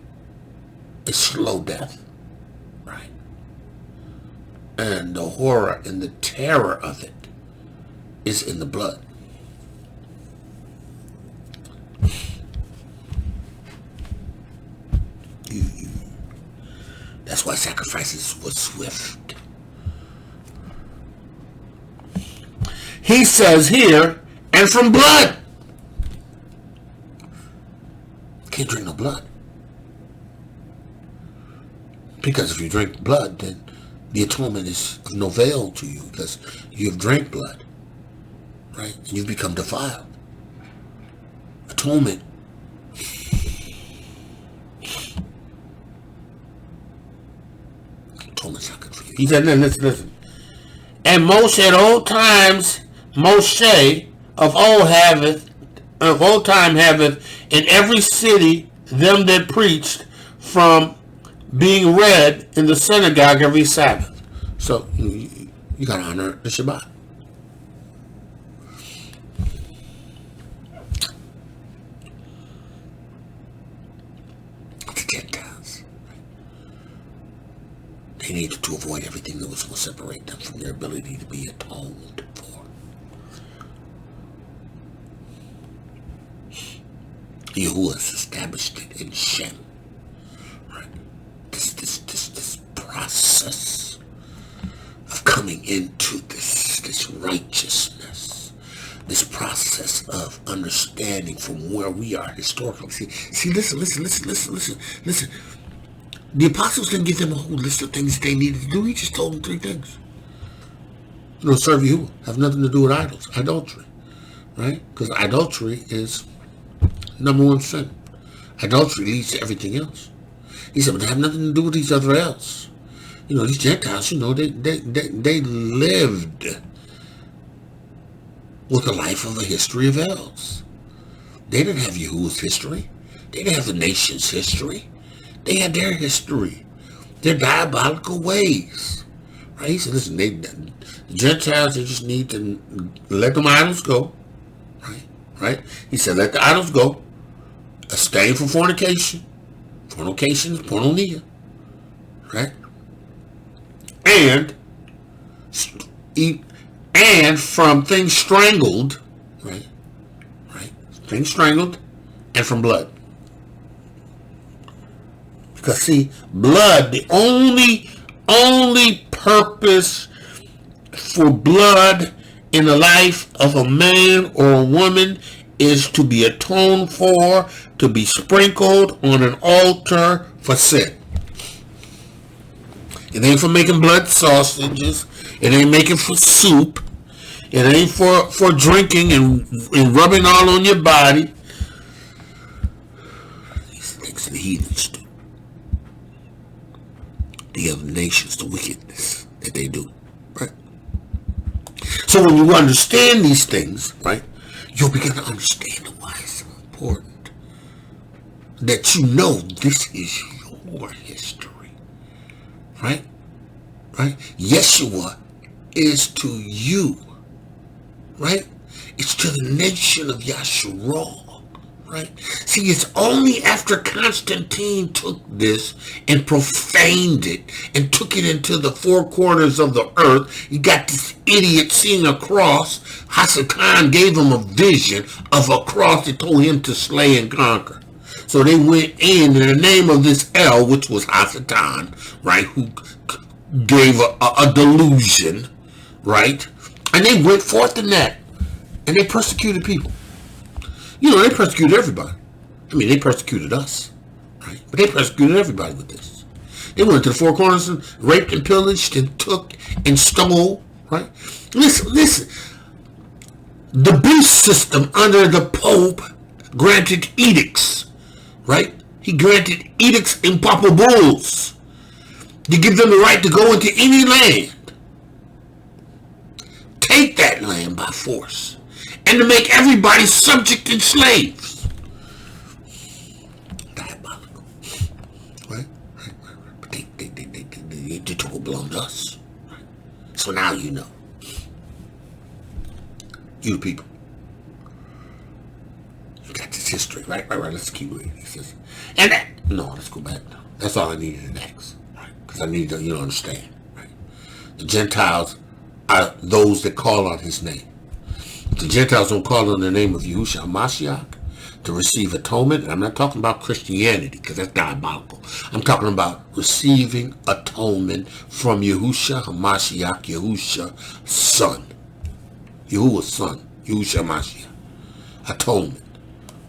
is slow death, right? And the horror and the terror of it is in the blood. That's why sacrifices were swift. He says here, and from blood. Can't drink no blood. Because if you drink blood, then the atonement is of no avail to you, because you have drank blood, right? And you've become defiled. Atonement. Atonement's not good for you. He said, listen. And Mosheh at old times, Mosheh of old time haveth in every city them that preached, from being read in the synagogue every Sabbath. So you got to honor the Shabbat. The Gentiles, they needed to avoid everything that was going to separate them from their ability to be atoned for. Yahuwah has established it in Shem. Right? This process of coming into this righteousness, this process of understanding from where we are historically. See, listen. The apostles didn't give them a whole list of things they needed to do. He just told them 3 things. Serve Yahuwah. Have nothing to do with idols. Idolatry. Right? Because idolatry is number 1 sin. Idolatry leads to everything else. He said, but they have nothing to do with each other else. These Gentiles, they lived with the life of a history of else. They didn't have Yahuwah's history. They didn't have the nation's history. They had their history, their diabolical ways. Right? He said, listen, the Gentiles, they just need to let them idols go. Right? He said, let the idols go. Abstain from fornication. Fornication is porneia. Right? And from things strangled. Right? Things strangled, and from blood. Because see, blood, the only purpose for blood in the life of a man or a woman is to be atoned for, to be sprinkled on an altar for sin. It ain't for making blood sausages. It ain't making for soup. It ain't for drinking and rubbing all on your body. These things the heathens do. The other nations, the wickedness that they do. Right? So when you understand these things, right, you'll begin to understand why it's so important that you know this is your history. right? Right? Yeshua is to you, right? It's to the nation of Yashar'el, right? See, it's only after Constantine took this and profaned it and took it into the four corners of the earth, you got this idiot seeing a cross. Hasatan gave him a vision of a cross that told him to slay and conquer. So they went in the name of this El, which was Hasatan, right, who gave a delusion, right? And they went forth in that. And they persecuted people. You know, they persecuted everybody. I mean, they persecuted us, right? But they persecuted everybody with this. They went to the four corners and raped and pillaged and took and stole, right? Listen. The beast system under the Pope granted edicts, right? He granted edicts in papal bulls to give them the right to go into any land, take that land by force, and to make everybody subject and slaves. Diabolical. Right? But they took what belonged to us. Right? So now you know. You people. You got this history. Right. Let's keep reading. He says, and that, no, let's go back. That's all I needed next. Right? Because I need to, understand. Right? The Gentiles are those that call on his name. The Gentiles don't call on the name of Yahushua Mashiach to receive atonement. And I'm not talking about Christianity, because that's diabolical. I'm talking about receiving atonement from Yahushua Mashiach, Yahushua's son. Yahuwah's son, Yahushua Mashiach. Atonement.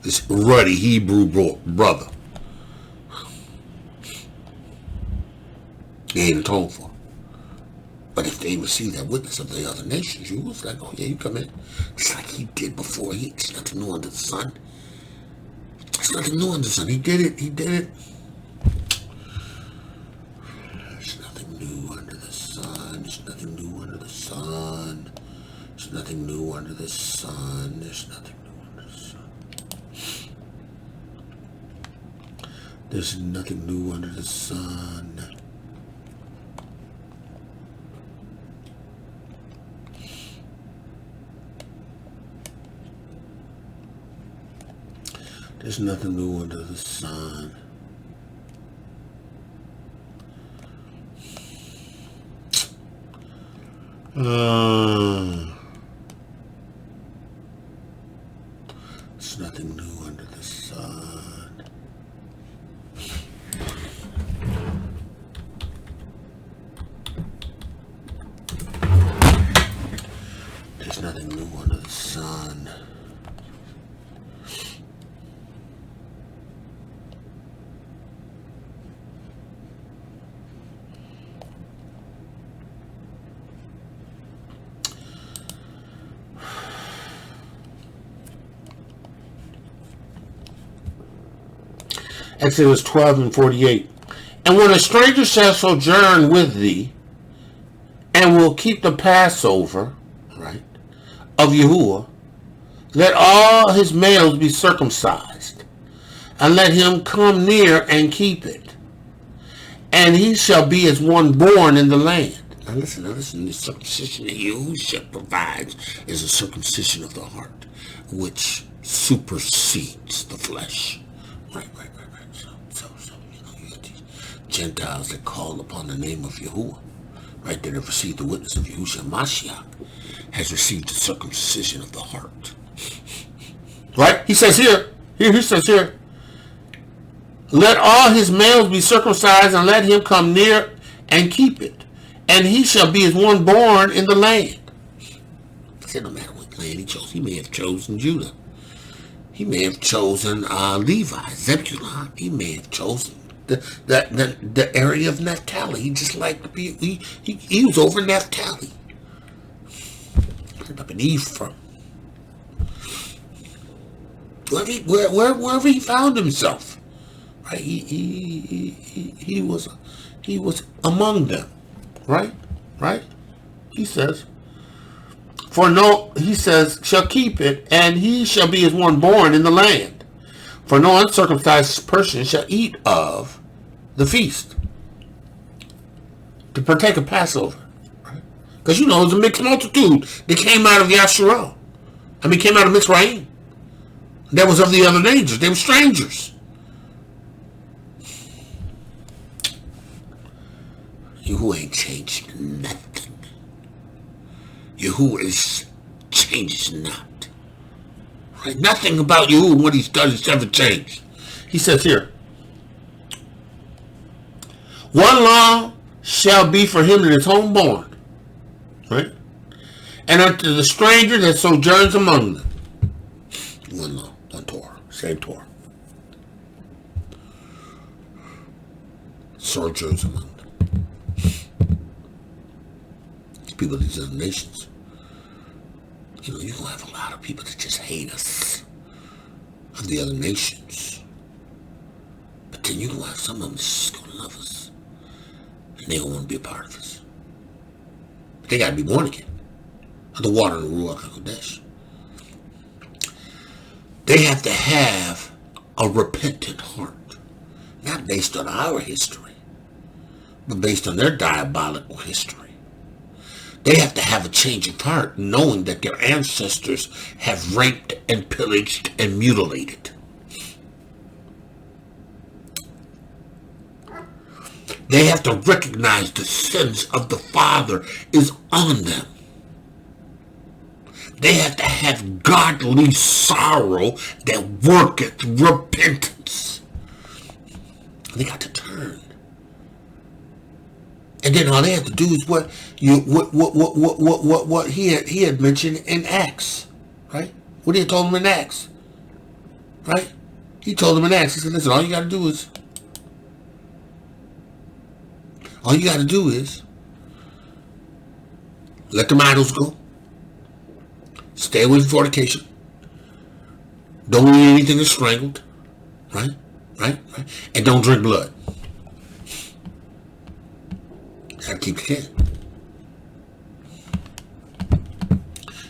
This ruddy Hebrew brother. He ain't atoned for. But if they receive that witness of the other nations, you was like, oh yeah, you come in. It's like he did before. It's nothing new under the sun. It's nothing new under the sun. He did it. There's nothing new under the sun. There's nothing new under the sun. There's nothing new under the sun. There's nothing new under the sun. There's nothing new under the sun. There's nothing new under the sun. There's nothing new under the sun. There's nothing new under the sun. Exodus 12:48. And when a stranger shall sojourn with thee, and will keep the Passover, right, of Yahuwah, let all his males be circumcised, and let him come near and keep it. And he shall be as one born in the land. Now listen, the circumcision that Yahushua provides is a circumcision of the heart, which supersedes the flesh. Right. So, you got these Gentiles that call upon the name of Yahuwah, right, that have received the witness of Yahushua Mashiach, has received the circumcision of the heart. Right? He says here, let all his males be circumcised, and let him come near and keep it. And he shall be as one born in the land. He said no matter what land he chose, he may have chosen Judah. He may have chosen Levi, Zebulun. He may have chosen the area of Naphtali. He just liked to be, he was over Naphtali. Ended up in Ephraim. Wherever he found himself, right? He was among them, right? He says, shall keep it, and he shall be as one born in the land. For no uncircumcised person shall eat of the feast. to partake of Passover. Because, you know, it was a mixed multitude that came out of Yashar'el. I mean, came out of Mitzrayim. That was of the other nations. They were strangers. Yahuwah ain't changed nothing. Yahuwah changes not. Right? Nothing about Yahuwah and what he's done has ever changed. He says here, one law shall be for him in his homeborn. Right? And unto the stranger that sojourns among them. One law, one Torah, same Torah. Sojourns among them. People of these other nations. You know, you're going to have a lot of people that just hate us. Of the other nations. But then you're going to have some of them that's going to love us. And they don't want to be a part of us. They got to be born again. Of the water and the Ruach HaKodesh. They have to have a repentant heart. Not based on our history, but based on their diabolical history. They have to have a change of heart, knowing that their ancestors have raped and pillaged and mutilated. They have to recognize the sins of the Father is on them. They have to have godly sorrow that worketh repentance. They got to turn. And then all they have to do is what he had mentioned in Acts, right? What he had told them in Acts, right? He told them in Acts. He said, "Listen, all you got to do is let the idols go. Stay away from fornication. Don't eat anything that's strangled, right? And don't drink blood. You gotta keep the can.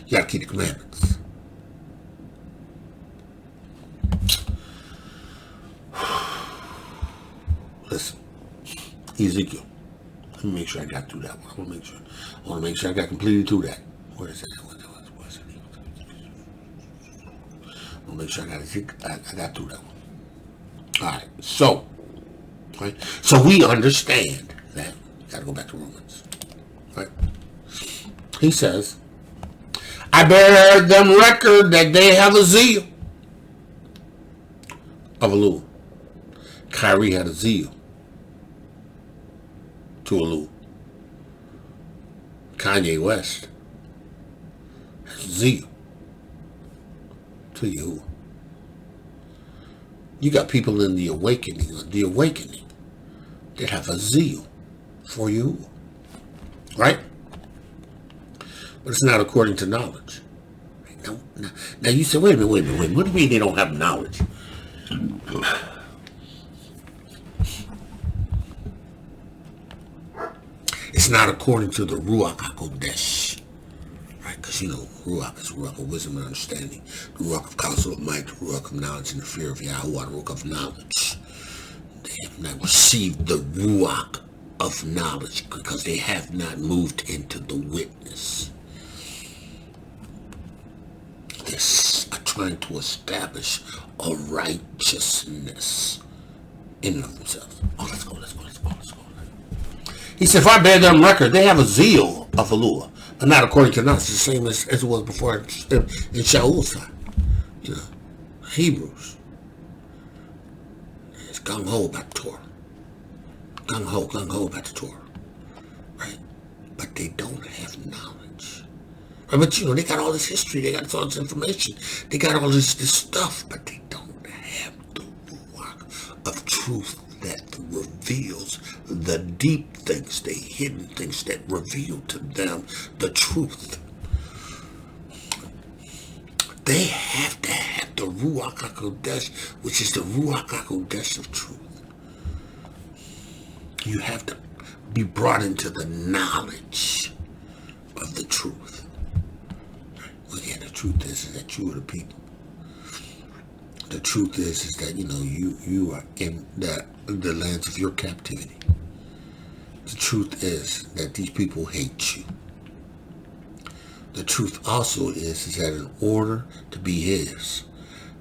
You gotta keep the commandments." Listen, Ezekiel. Let me make sure I got through that one. I want to make sure I got completely through that. Where is it? I want to make sure I got through that one. All right. So we understand that. Got to go back to Romans. Right? He says, "I bear them record that they have a zeal of Elohiym." Kyrie had a zeal to Elohiym. Kanye West has zeal to Yahuwah. You got people in the awakening that have a zeal for Yahuwah. Right? But it's not according to knowledge. Now you say, wait a minute. What do you mean they don't have knowledge? It's not according to the Ruach HaKodesh. Right? Because, you know, Ruach is Ruach of wisdom and understanding. The Ruach of counsel of might. The Ruach of knowledge and the fear of Yahuwah. The Ruach of knowledge. They have not received the Ruach of knowledge because they have not moved into the witness. They're trying to establish a righteousness in and of themselves. Oh, let's go. He said, "If I bear them record, they have a zeal of Elohiym, but not according to us." It's the same as it was before in Shaul's time. You know, Hebrews. It's gung-ho about the Torah. Gung-ho about the Torah. Right? But they don't have knowledge. Right? But, you know, they got all this history. They got all this information. They got all this stuff, but they don't have the Ruach of truth that reveals the deep things, the hidden things that reveal to them the truth. They have to have the Ruach HaKodesh, which is the Ruach HaKodesh of truth. You have to be brought into the knowledge of the truth. Well, yeah, the truth is that you are the people. The truth is that, you know, you are in the lands of your captivity. The truth is that these people hate you. The truth also is that in order to be his,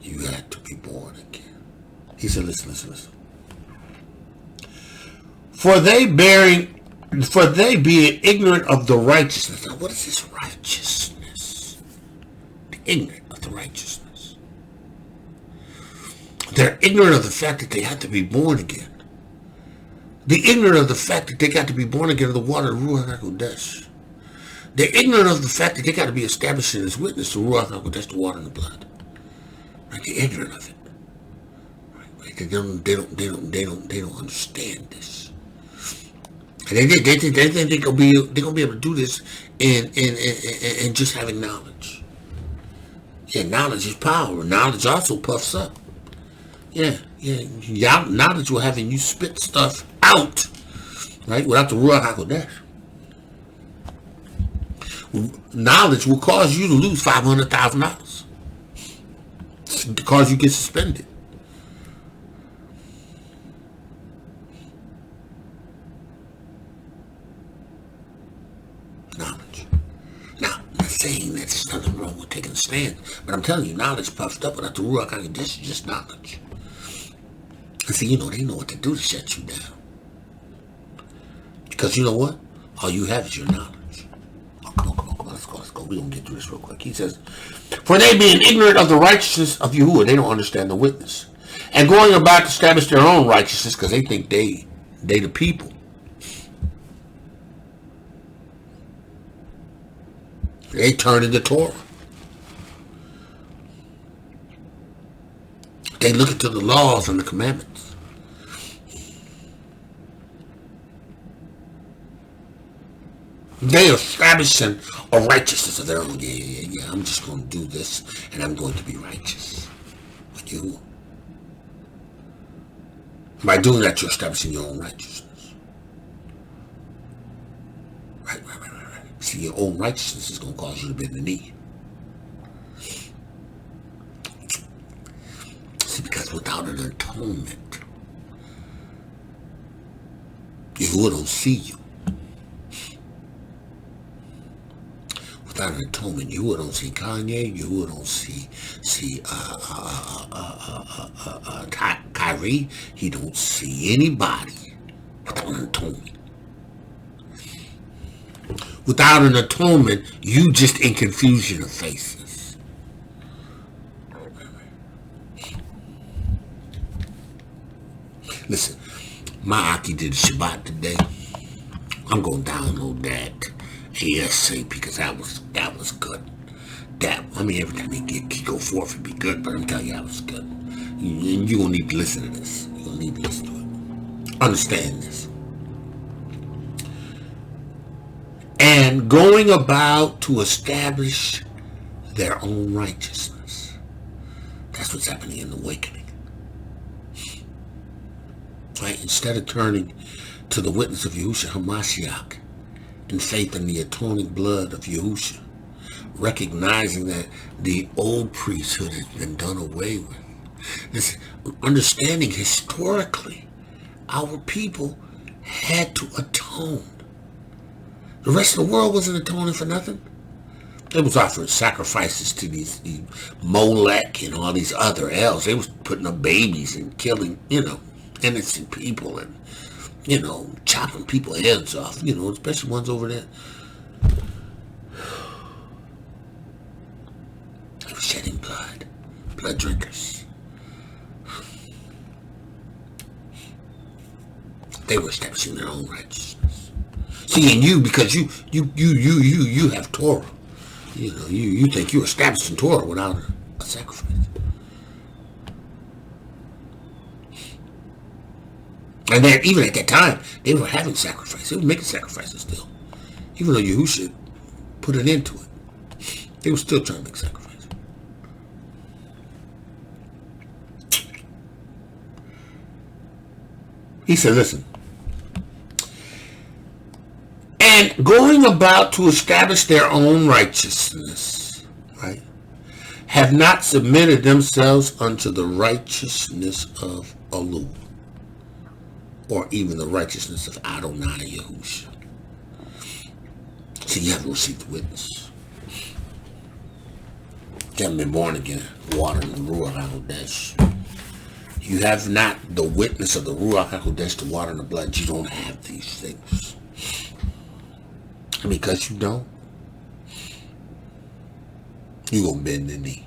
you had to be born again. He said, listen. For they being ignorant of the righteousness. Now, what is this righteousness? Ignorant of the righteousness. They're ignorant of the fact that they have to be born again. They're ignorant of the fact that they got to be born again of the water of Ruach HaKodesh. They're ignorant of the fact that they got to be established in his witness to Ruach HaKodesh, the water and the blood. Right? They're ignorant of it. Right? They don't understand this. And they think they're gonna be able to do this in just having knowledge. Yeah, knowledge is power. Knowledge also puffs up. Yeah. Knowledge will having you spit stuff out, right? Without the Ruach HaKodesh. Knowledge will cause you to lose $500,000. To cause you to get suspended. Knowledge. Now, I'm not saying that there's nothing wrong with taking a stand, but I'm telling you, knowledge puffed up without the Ruach HaKodesh is just knowledge. And see, they know what to do to shut you down. Because you know what? All you have is your knowledge. Oh, come on, let's go. We're going to get through this real quick. He says, for they being ignorant of the righteousness of Yahuwah, they don't understand the witness. And going about to establish their own righteousness because they think they the people. They turn into Torah. They look into the laws and the commandments. They establishing a righteousness of their own. Yeah. I'm just going to do this, and I'm going to be righteous. With you. By doing that, you're establishing your own righteousness. Right. See, your own righteousness is going to cause you to bend the knee. See, because without an atonement, Yahuwah don't see you. Without an atonement, Yahuwah don't see Kanye. Yahuwah don't see Kyrie. He don't see anybody without an atonement. Without an atonement, you just in confusion of faces. Listen, my Aki did Shabbat today. I'm gonna download that ASAP because that was good. Every time he go forth and be good, but I'm telling you, that was good. You're gonna need to listen to this. You're gonna need to listen to it. Understand this. And going about to establish their own righteousness. That's what's happening in the awakening. Right? Instead of turning to the witness of Yahushua HaMashiach in faith in the atoning blood of Yahushua, recognizing that the old priesthood has been done away with. This understanding historically, our people had to atone. The rest of the world wasn't atoning for nothing. They was offering sacrifices to these Molech and all these other elves. They was putting up babies and killing, innocent people and, chopping people's heads off, especially ones over there. They were shedding blood drinkers. They were establishing their own righteousness. See, and you, because you have Torah. You think you're established in Torah without a sacrifice. And then, even at that time, they were having sacrifices. They were making sacrifices still. Even though Yahushua put an end to it. They were still trying to make sacrifices. He said, listen. And going about to establish their own righteousness, right, have not submitted themselves unto the righteousness of Elohiym. or even the righteousness of Adonai Yahusha. See, you haven't received the witness. You haven't been born again, water in the Ruach HaKodesh. You have not the witness of the Ruach HaKodesh, the water and the blood. You don't have these things. And because you don't, you're going to bend the knee.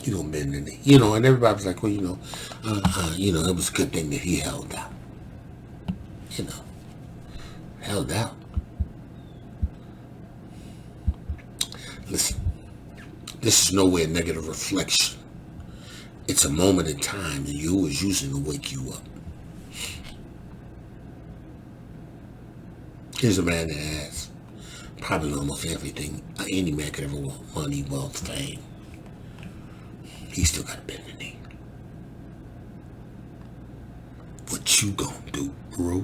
You're going to bend the knee. You know, and everybody's like, well, it was a good thing that he held out. You know, held out. Listen, this is nowhere negative reflection. It's a moment in time that you was using to wake you up. Here's a man that has probably almost everything any man could ever want: money, wealth, fame. He still got to bend the knee. What you gonna do, bro?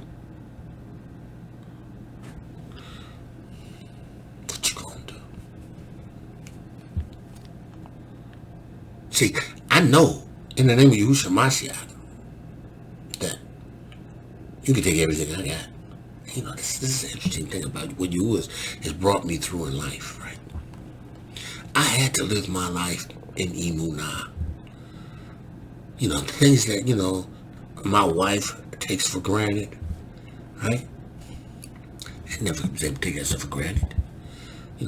What you gonna do? See, I know in the name of Yahushua Mashiach that you can take everything I got. You know, this is the interesting thing about what you has brought me through in life, right? I had to live my life in Emunah. You know, things that, my wife takes for granted, right? I never was able to take that stuff for granted. You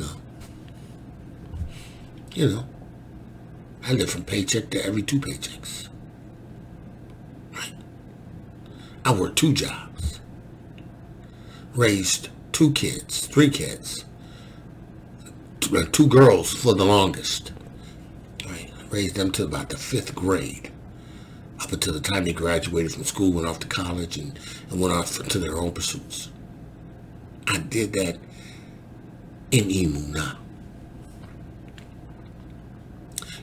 know, I live from paycheck to every 2 paychecks, right? I worked 2 jobs, raised 2 kids, 3 kids, 2 girls for the longest, right? Raised them to about the 5th grade, up until the time they graduated from school, went off to college, and went off to their own pursuits. I did that in Emunah.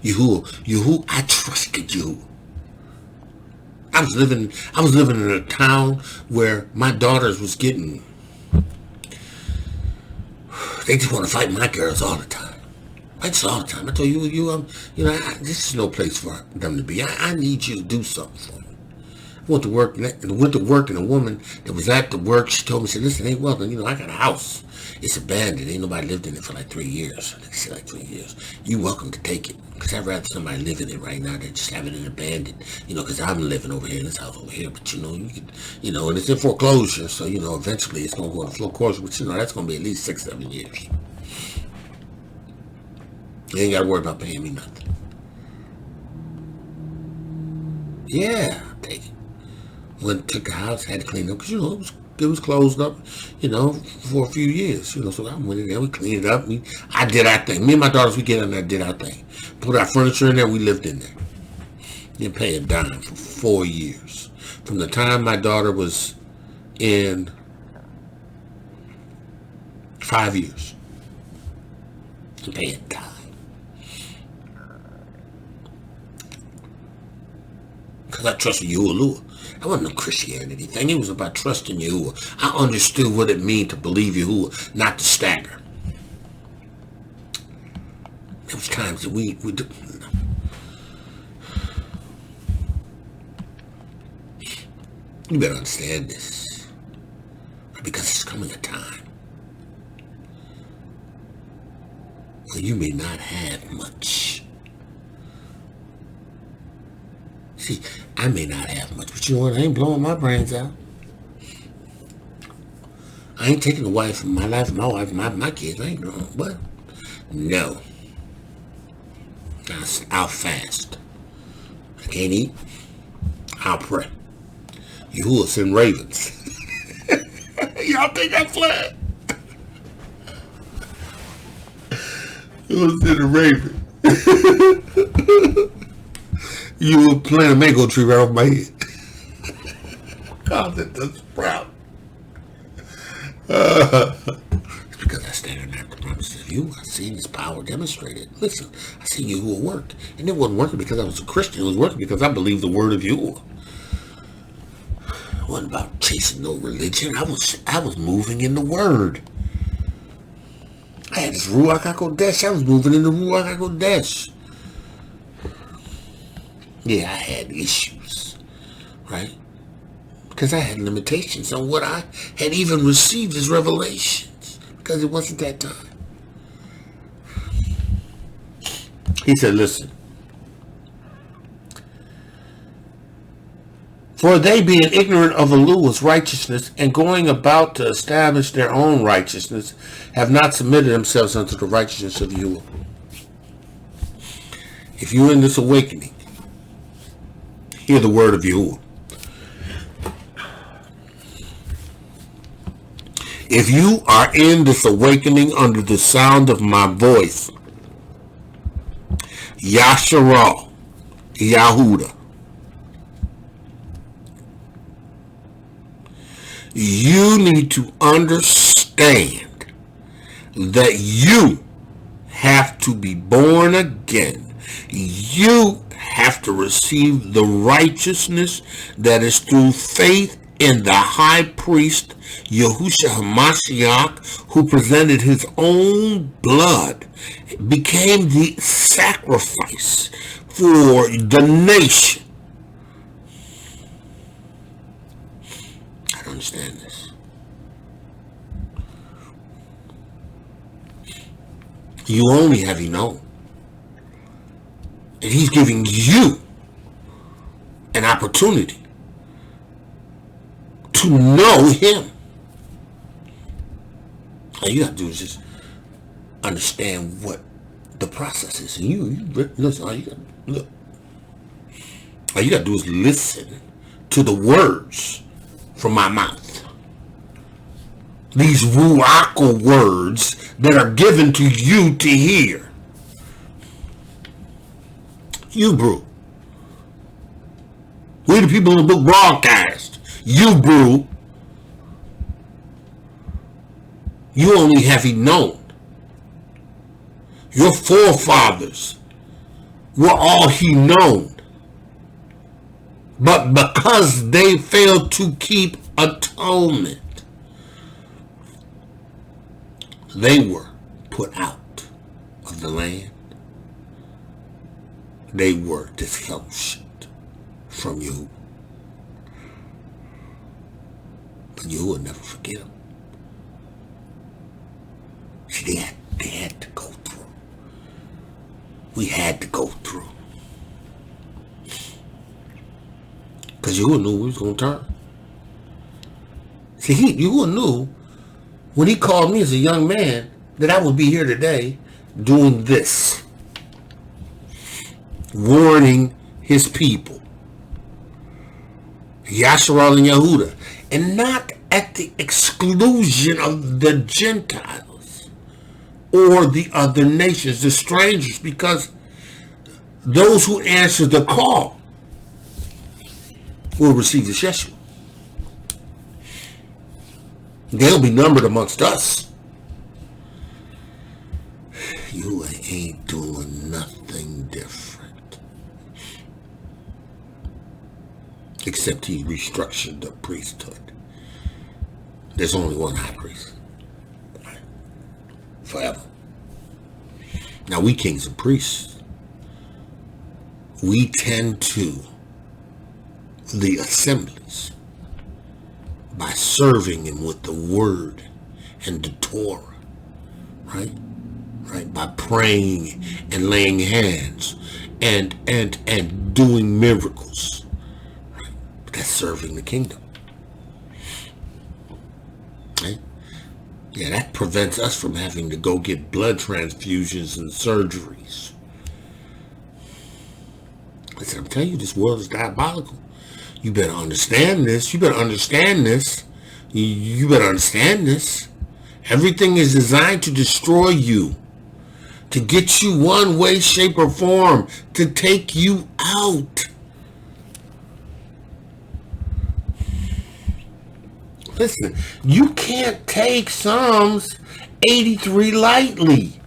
Yahuwah, I trusted you. I was living in a town where my daughters was getting, they just want to fight my girls all the time. That's all the time. I told you, this is no place for them to be. I need you to do something for me. I went to work, and a woman that was at the work, she told me, she said, listen, hey, Weldon, I got a house. It's abandoned. Ain't nobody lived in it for like 3 years. I think she said like 3 years. You welcome to take it. Because I'd rather somebody live in it right now than just have it abandoned. Because I'm living over here in this house over here. But, you could, and it's in foreclosure. So, eventually it's going to go into foreclosure. But, that's going to be at least 6-7 years. You ain't got to worry about paying me nothing. Yeah, I'll take it. Went, took the house, had to clean it up. Because, it was closed up, for a few years. So I went in there, we cleaned it up. I did our thing. Me and my daughters, we get in there, did our thing. Put our furniture in there, we lived in there. Didn't pay a dime for 4 years. From the time my daughter was in 5 years. Didn't pay a dime. Because I trusted Yahuwah. That wasn't a Christianity thing. It was about trusting Yahuwah. I understood what it meant to believe Yahuwah, not to stagger. There was times that we do. You better understand this. Because it's coming a time where you may not have much. See, I may not have much, but you know what? I ain't blowing my brains out. I ain't taking the wife from my life, my wife, my kids. I ain't doing what? No. I'll fast. I can't eat. I'll pray. Yahuwah send ravens. Y'all think I'm flat? Yahuwah send a raven. You were playing a mango tree right off my head. Cause it does sprout. It's because I stand on the promises of you. I seen his power demonstrated. Listen, I seen Yahuwah work. And it wasn't working because I was a Christian. It was working because I believed the word of Yahuwah. It wasn't about chasing no religion. I was moving in the word. I had this Ruach HaKodesh. I was moving in the Ruach HaKodesh. Yeah, I had issues, right? Because I had limitations on what I had even received as revelations, because it wasn't that time. He said, listen, for they being ignorant of Elohim's righteousness and going about to establish their own righteousness, have not submitted themselves unto the righteousness of Yahuwah. If you're in this awakening, hear the word of Yahuwah. If you are in this awakening under the sound of my voice, Yashar'el, Yahudah, you need to understand that you have to be born again. You have to receive the righteousness that is through faith in the high priest, Yahushua Mashiach, who presented his own blood, became the sacrifice for the nation. I don't understand this. You only have he known. And he's giving you an opportunity to know him. All you got to do is just understand what the process is. And you listen, all you got to do is listen to the words from my mouth. These ruach words that are given to you to hear. You, bro. We the people in the book broadcast. You, bro. You only have he known. Your forefathers were all he known. But because they failed to keep atonement, they were put out of the land. They were disfellowshipped from you. But you will never forget them. See, they had to go through. We had to go through. Because you knew we was going to turn. See, you knew when he called me as a young man that I would be here today doing this. Warning his people. Yashar'el and Yahudah. And not at the exclusion of the Gentiles or the other nations, the strangers, because those who answer the call will receive the Yeshua. They'll be numbered amongst us. You ain't doing nothing different. Except he restructured the priesthood. There's only one high priest. Forever. Now we kings and priests, we tend to the assemblies by serving him with the word and the Torah, right? By praying and laying hands and doing miracles. Right? That's serving the kingdom. Right? Yeah, that prevents us from having to go get blood transfusions and surgeries. Listen, I'm telling you, this world is diabolical. You better understand this. You better understand this. You better understand this. Everything is designed to destroy you. To get you one way, shape, or form. To take you out. Listen, you can't take Psalms 83 lightly.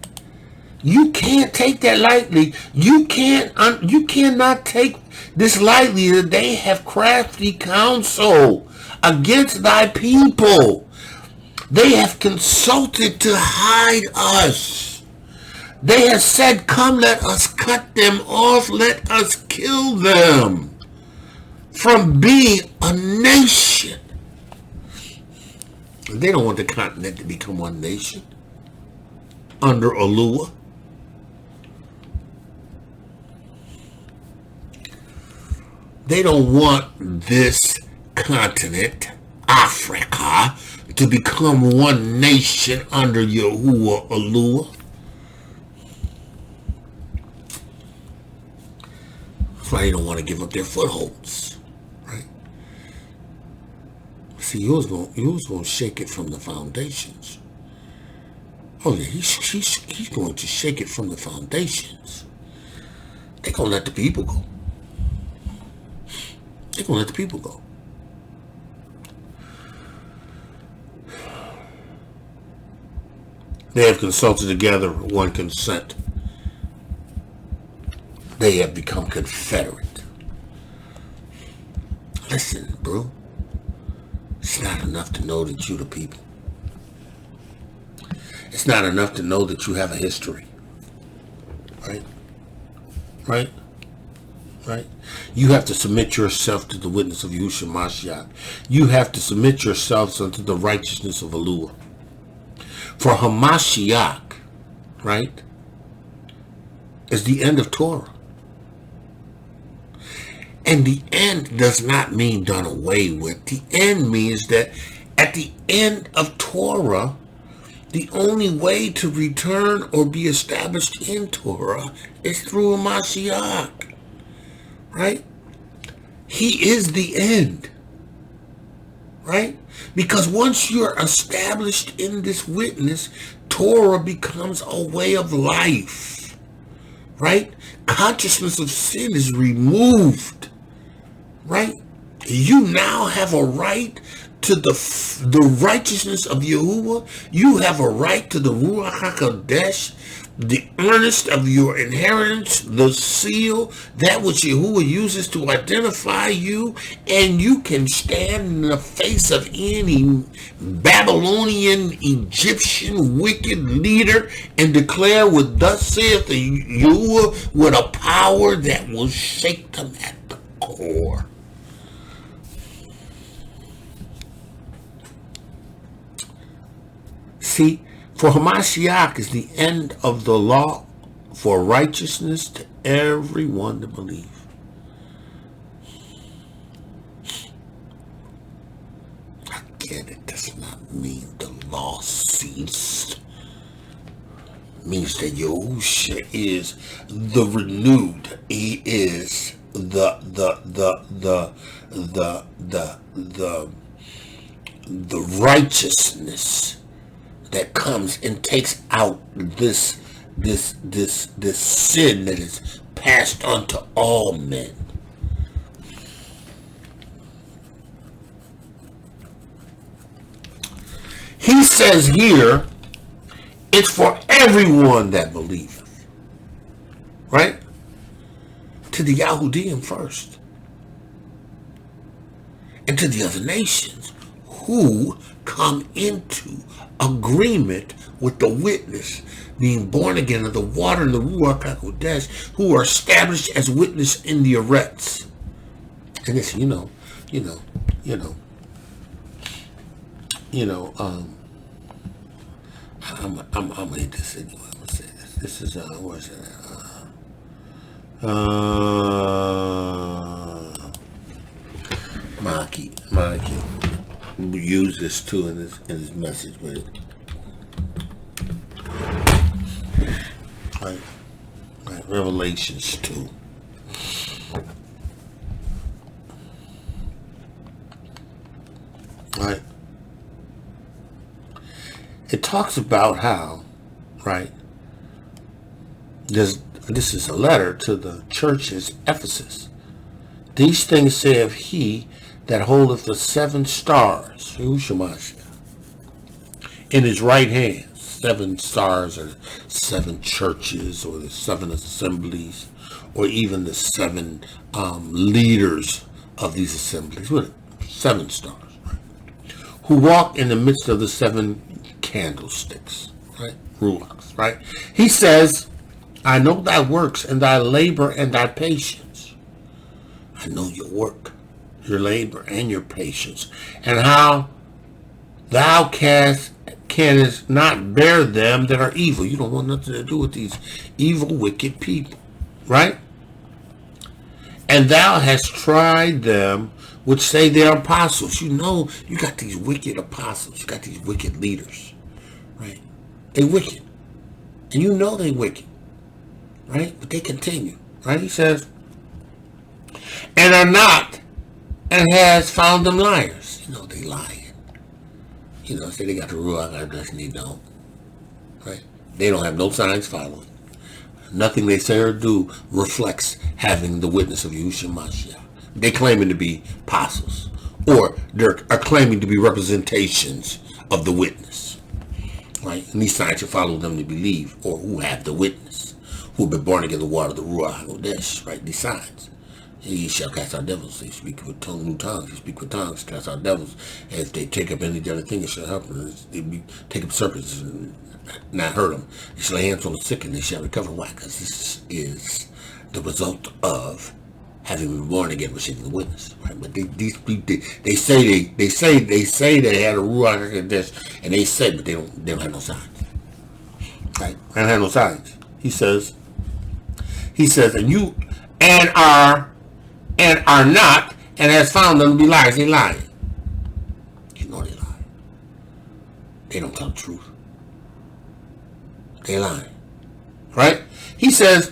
You can't take that lightly. You cannot take this lightly, that they have crafty counsel against thy people. They have consulted to hide us. They have said, come, let us cut them off. Let us kill them from being a nation. They don't want the continent to become one nation under Elohiym. They don't want this continent, Africa, to become one nation under Yahuwah Elohiym. That's why they don't want to give up their footholds, right? See, you was going to shake it from the foundations. Oh yeah, he's going to shake it from the foundations. They're going to let the people go. They're going to let the people go. They have consulted together with one consent. They have become confederate. Listen, bro. It's not enough to know that you're the people. It's not enough to know that you have a history. Right? Right? Right? You have to submit yourself to the witness of Yahushua Mashiach. You have to submit yourselves unto the righteousness of Elohiym. For Hamashiach, right, is the end of Torah. And the end does not mean done away with. The end means that at the end of Torah, the only way to return or be established in Torah is through a Mashiach. Right? He is the end. Right? Because once you're established in this witness, Torah becomes a way of life. Right? Consciousness of sin is removed. Right? You now have a right to the righteousness of Yahuwah. You have a right to the Ruach HaKodesh, the earnest of your inheritance, the seal, that which Yahuwah uses to identify you, and you can stand in the face of any Babylonian, Egyptian, wicked leader and declare what thus saith the Yahuwah with a power that will shake them at the core. See, for Hamashiach is the end of the law for righteousness to everyone to believe. Again, it does not mean the law ceased. It means that Yahushua is the renewed. He is the righteousness that comes and takes out this sin that is passed on to all men. He says here, it's for everyone that believeth. Right? To the Yahudim first. And to the other nations who come into agreement with the witness, being born again of the water and the Ruach HaKodesh, who are established as witness in the Eretz. And this, I'm gonna hit this anyway. I'm gonna say this. This is where is it? Maki. Use this too in his message, but right, Revelations 2. Right. It talks about how, right, this is a letter to the churches Ephesus. These things saith he that holdeth the 7 stars, Yahushua, in his right hand. 7 stars or 7 churches or the 7 assemblies or even the 7 leaders of these assemblies. What? 7 stars, right? Who walk in the midst of the 7 candlesticks. right? Ruach, right? He says, I know thy works and thy labor and thy patience. I know your work, your labor, and your patience, and how thou canst not bear them that are evil. You don't want nothing to do with these evil, wicked people, right? And thou hast tried them which say they are apostles. You know, you got these wicked apostles. You got these wicked leaders, right? They wicked. And you know they wicked, right? But they continue, right? He says, and are not, and has found them liars. You know, they lying. You know, say they got the Ruach, I just need no, right? They don't have no signs following. Nothing they say or do reflects having the witness of Yahushua Mashiach. They claiming to be apostles, or they're claiming to be representations of the witness, right? And these signs should follow them to believe, or who have the witness, who have been born again in the water of the Ruach HaKodesh, right? These signs. Ye shall cast out devils. They speak with new tongues. They speak with tongues, cast out devils. And if they take up any other thing, it shall help them. They take up serpents and not hurt them. They shall lay hands on the sick and they shall recover. Why? Because this is the result of having been born again, receiving the witness. Right? But these people, they say they had a Ruach HaKodesh, and they say, but they don't have no signs. Right? They don't have no signs. He says, and are not, and has found them to be liars. They lie. You know they lie. They don't tell the truth. They lie. Right? He says,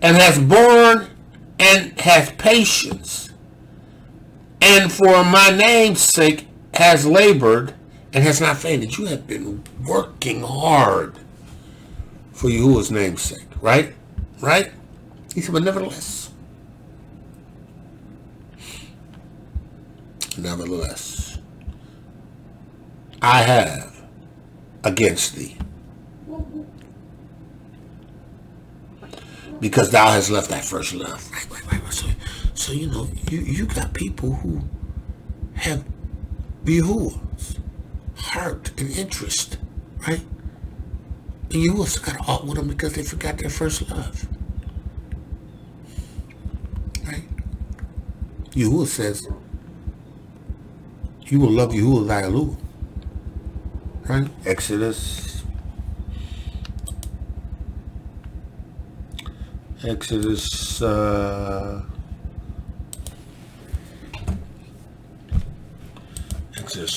and has borne and has patience, and for my name's sake has labored and has not fainted. You have been working hard for Yahuwah's name's sake. Right? Right? He said, but nevertheless, I have against thee, because thou hast left thy first love. Right. So you know, you got people who have Yahuwah's heart and interest, right? And Yahuwah's got to out with them because they forgot their first love. Right? Yahuwah says, you will love Yahuwah thy Elohiym. Right? Exodus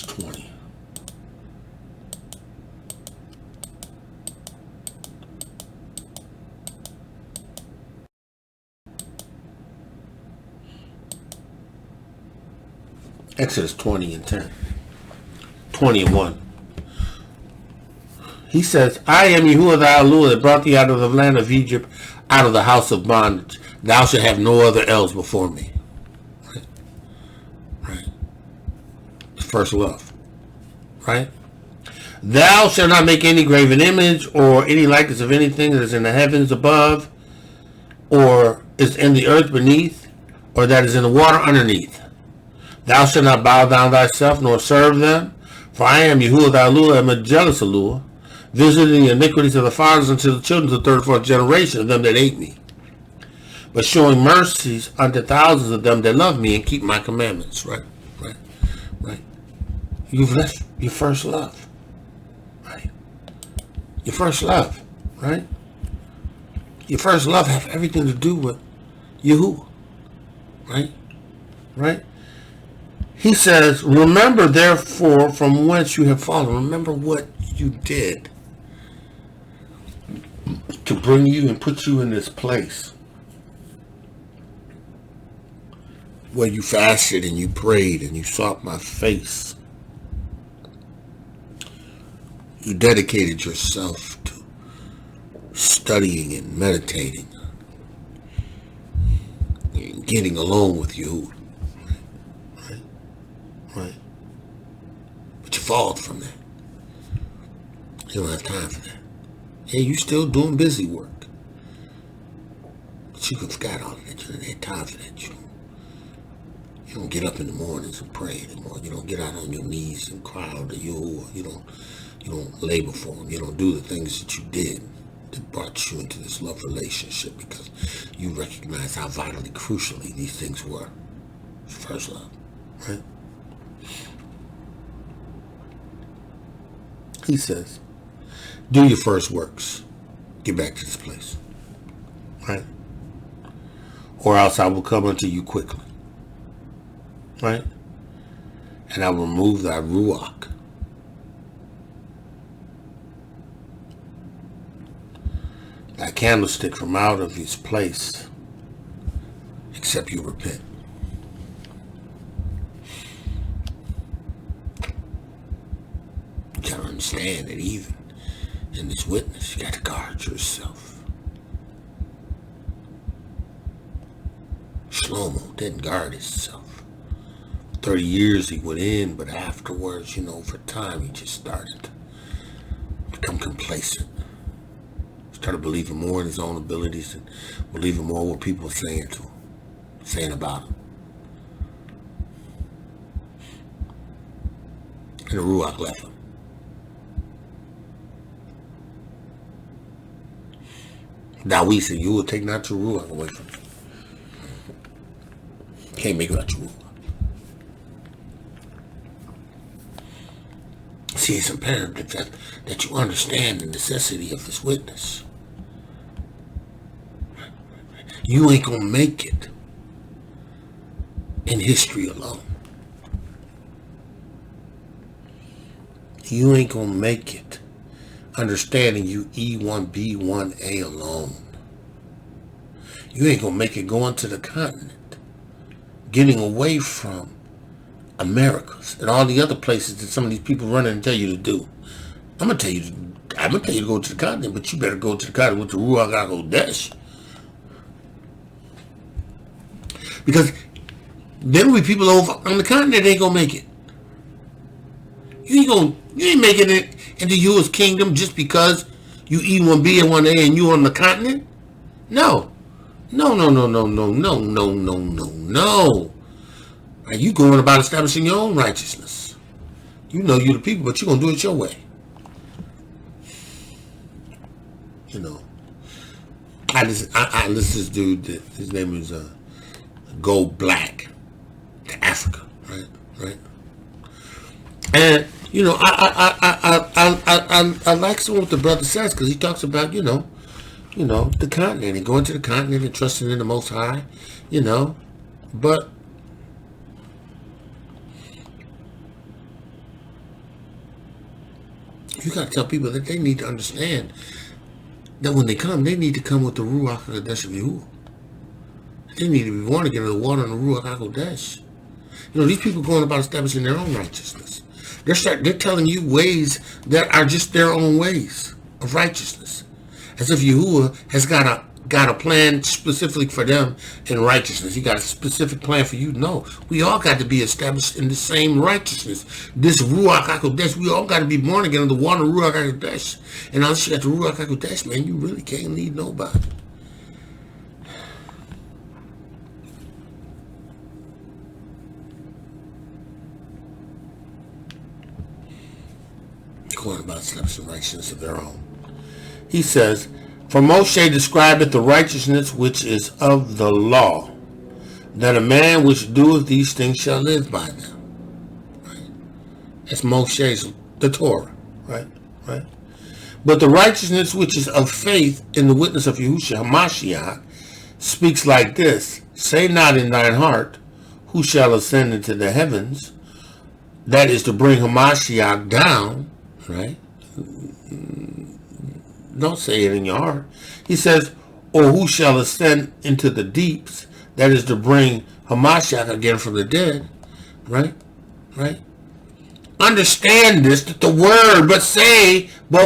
20. Exodus 20 and 10. 20 and 1. He says, I am Yahuwah thy Elohiym that brought thee out of the land of Egypt, out of the house of bondage. Thou shalt have no other else before me. Right? First love. Right? Thou shalt not make any graven image or any likeness of anything that is in the heavens above, or is in the earth beneath, or that is in the water underneath. Thou shalt not bow down thyself, nor serve them. For I am Yahuwah thy Elohiym, I am a jealous Elohiym, visiting the iniquities of the fathers unto the children of the third and fourth generation of them that hate me, but showing mercies unto thousands of them that love me and keep my commandments. Right? You've left your first love. Right? Your first love. Right? Your first love has everything to do with Yahuwah. Right? He says, remember therefore from whence you have fallen. Remember what you did to bring you and put you in this place where you fasted and you prayed and you sought my face. You dedicated yourself to studying and meditating and getting along with you. Right? But you fall from that. You don't have time for that. Yeah, you still doing busy work. But you can forget all of that. You don't have time for that. You don't get up in the mornings and pray anymore. You don't get out on your knees and cry out to Yahuwah. You You don't labor for them. You don't do the things that you did that brought you into this love relationship, because you recognize how vitally, crucially these things were. First love, right? He says, do your first works. Get back to this place, right? Or else I will come unto you quickly, right? And I will remove thy ruach. Thy candlestick from out of his place, except you repent. You gotta understand that even in this witness, you gotta guard yourself. Shlomo didn't guard himself. 30 years he went in, but afterwards, over time, he just started to become complacent. Started believing more in his own abilities and believing more what people were saying to him, saying about him. And the Ruach left him. Dawid said, you will take not your Ruach away from me. Can't make it out your Ruach. See, it's imperative that you understand the necessity of this witness. You ain't gonna make it in history alone. You ain't gonna make it understanding you E1B1A alone. You ain't gonna make it going to the continent, getting away from Americas and all the other places that some of these people run in and tell you to do. I'm gonna tell you to go to the continent, but you better go to the continent with the Ruach HaKodesh. Because then we people over on the continent ain't gonna make it. You ain't making it into Yahuwah's kingdom just because you E1B and 1A and you on the continent? No. No. Are you going about establishing your own righteousness? You know you're the people, but you're gonna do it your way. I listen to this dude. His name is Go Black to Africa, right? And I like some of what the brother says, because he talks about the continent and going to the continent and trusting in the Most High, but you got to tell people that they need to understand that when they come, they need to come with the Ruach HaKodesh of Yahuwah. They need to be born again of the water and the Ruach HaKodesh. These people going about establishing their own righteousness. They're telling you ways that are just their own ways of righteousness, as if Yahuwah has got a plan specifically for them in righteousness. He got a specific plan for you. No, we all got to be established in the same righteousness. This Ruach HaKodesh, we all got to be born again of the water Ruach HaKodesh. And unless you got the Ruach HaKodesh, man, you really can't lead nobody. Going about establishing righteousness of their own. He says, for Mosheh describeth the righteousness which is of the law, that a man which doeth these things shall live by them. Right? That's Mosheh's, the Torah, right? But the righteousness which is of faith in the witness of Yahushua Mashiach speaks like this: say not in thine heart, who shall ascend into the heavens? That is to bring Mashiach down. Right? Don't say it in your heart. He says, or who shall ascend into the deeps? That is to bring Hamashiach again from the dead. Right? Understand this, that the word, but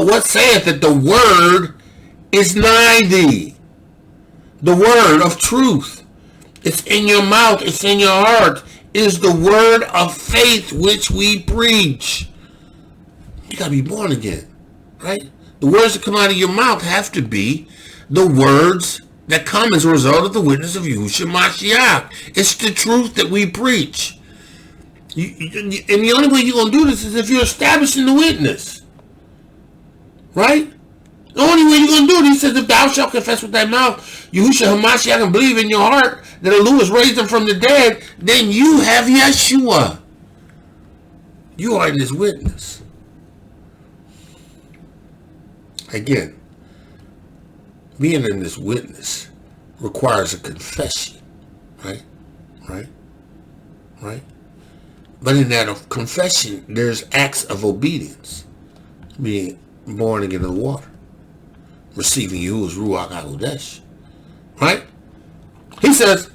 what saith that the word is nigh thee? The word of truth. It's in your mouth, it's in your heart, is the word of faith which we preach. You got to be born again, right? The words that come out of your mouth have to be the words that come as a result of the witness of Yahushua Mashiach. It's the truth that we preach. And the only way you're going to do this is if you're establishing the witness. Right? The only way you're going to do it, he says, if thou shalt confess with thy mouth, Yahushua HaMashiach, and believe in your heart that Elohiym raised him from the dead, then you have Yeshua. You are in this witness. Again, being in this witness requires a confession. Right? Right? Right? But in that confession, there's acts of obedience. Being born again of the water. Receiving Yahuwah's Ruach HaKodesh. Right? He says,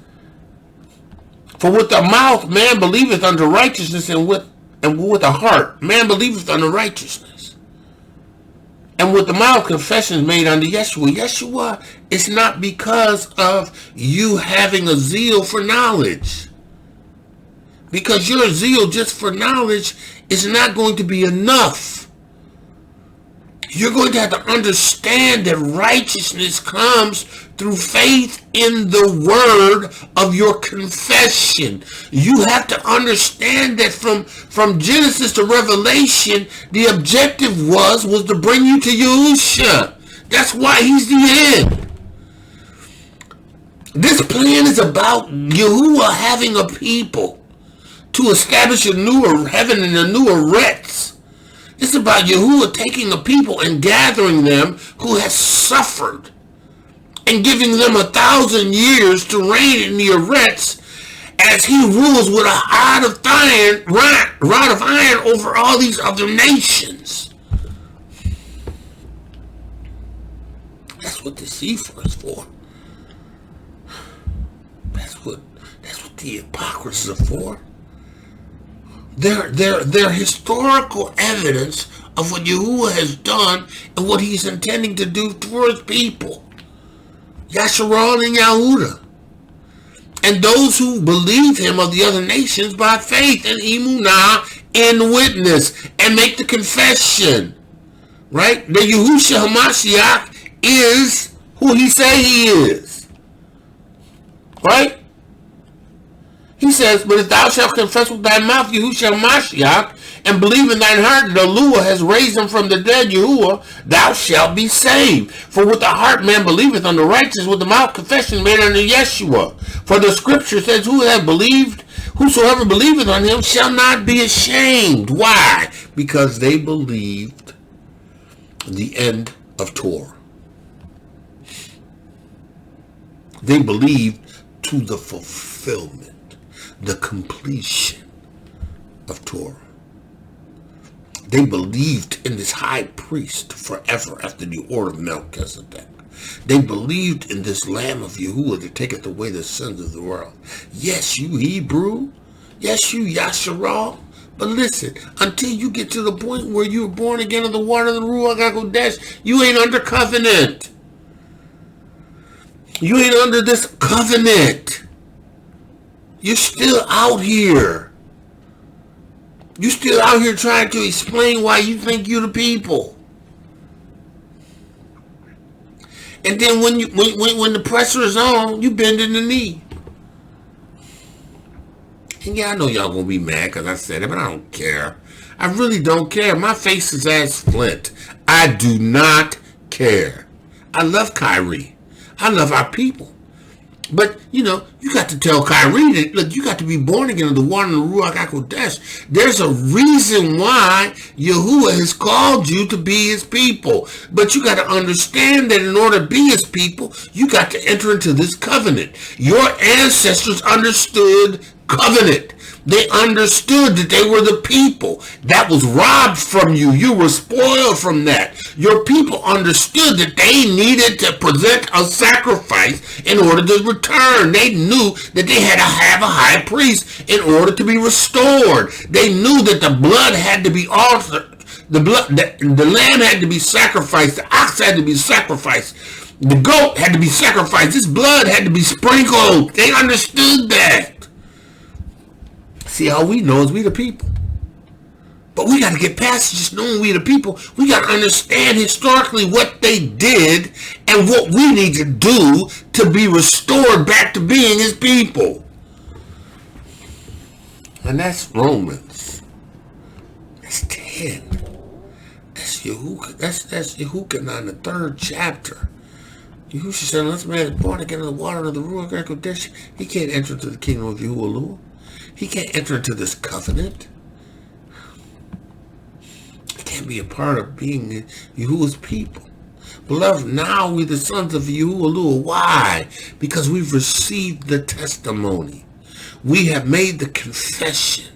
for with the mouth man believeth unto righteousness, and with the heart man believeth unto righteousness. And with the mouth confession is made unto Yeshua. Yeshua is not because of you having a zeal for knowledge. Because your zeal just for knowledge is not going to be enough. You're going to have to understand that righteousness comes through faith in the word of your confession. You have to understand that from Genesis to Revelation, the objective was to bring you to Yahushua. That's why he's the end. This plan is about Yahuwah having a people to establish a newer heaven and a newer earth. It's about Yahuwah taking a people and gathering them who has suffered and giving them 1,000 years to reign in the Eretz as he rules with a rod of iron over all these other nations. That's what the CEPHER is for. That's what the hypocrites are for. They're historical evidence of what Yahuwah has done and what he's intending to do towards people. Yashar'el and Yahudah. And those who believe him of the other nations by faith and emunah in witness and make the confession. Right? That Yahushua HaMashiach is who he say he is. Right? He says, but if thou shalt confess with thy mouth Yahushua HaMashiach, and believe in thine heart that Elohiym has raised him from the dead, Yahuwah, thou shalt be saved. For with the heart man believeth unto righteousness, with the mouth confession made unto Yeshua. For the scripture says, whosoever believeth on him shall not be ashamed. Why? Because they believed the end of Torah. They believed to the fulfillment, the completion of Torah. They believed in this high priest forever after the order of Melchizedek. They believed in this Lamb of Yahuwah that taketh away the sins of the world. Yes, you Hebrew. Yes, you Yashar'el. But listen, until you get to the point where you're born again of the water of the Ruach HaKodesh, you ain't under covenant. You ain't under this covenant. You're still out here. You're still out here trying to explain why you think you're the people. And then when the pressure is on, you bend in the knee. And yeah, I know y'all gonna be mad because I said it, but I don't care. I really don't care. My face is as flint. I do not care. I love Kyrie. I love our people. But, you got to tell Kyrie that, look, you got to be born again of the water and the Ruach HaKodesh. There's a reason why Yahuwah has called you to be his people. But you got to understand that in order to be his people, you got to enter into this covenant. Your ancestors understood covenant. They understood that they were the people that was robbed from you. You were spoiled from that. Your people understood that they needed to present a sacrifice in order to return. They knew that they had to have a high priest in order to be restored. They knew that the blood had to be altered. The lamb had to be sacrificed. The ox had to be sacrificed. The goat had to be sacrificed. This blood had to be sprinkled. They understood that. See, all we know is we the people. But we got to get past just knowing we the people. We got to understand historically what they did and what we need to do to be restored back to being his people. And that's Romans. That's 10. That's Yahuwah. That's Yahuwah in the 3rd chapter. Yahuwah said, unless man is born again in the water of the Ruach HaKodesh, he can't enter into the kingdom of Yahuwah. He can't enter into this covenant. He can't be a part of being Yahuwah's people. Beloved, now we the sons of Yahuwah. Why? Because we've received the testimony. We have made the confession.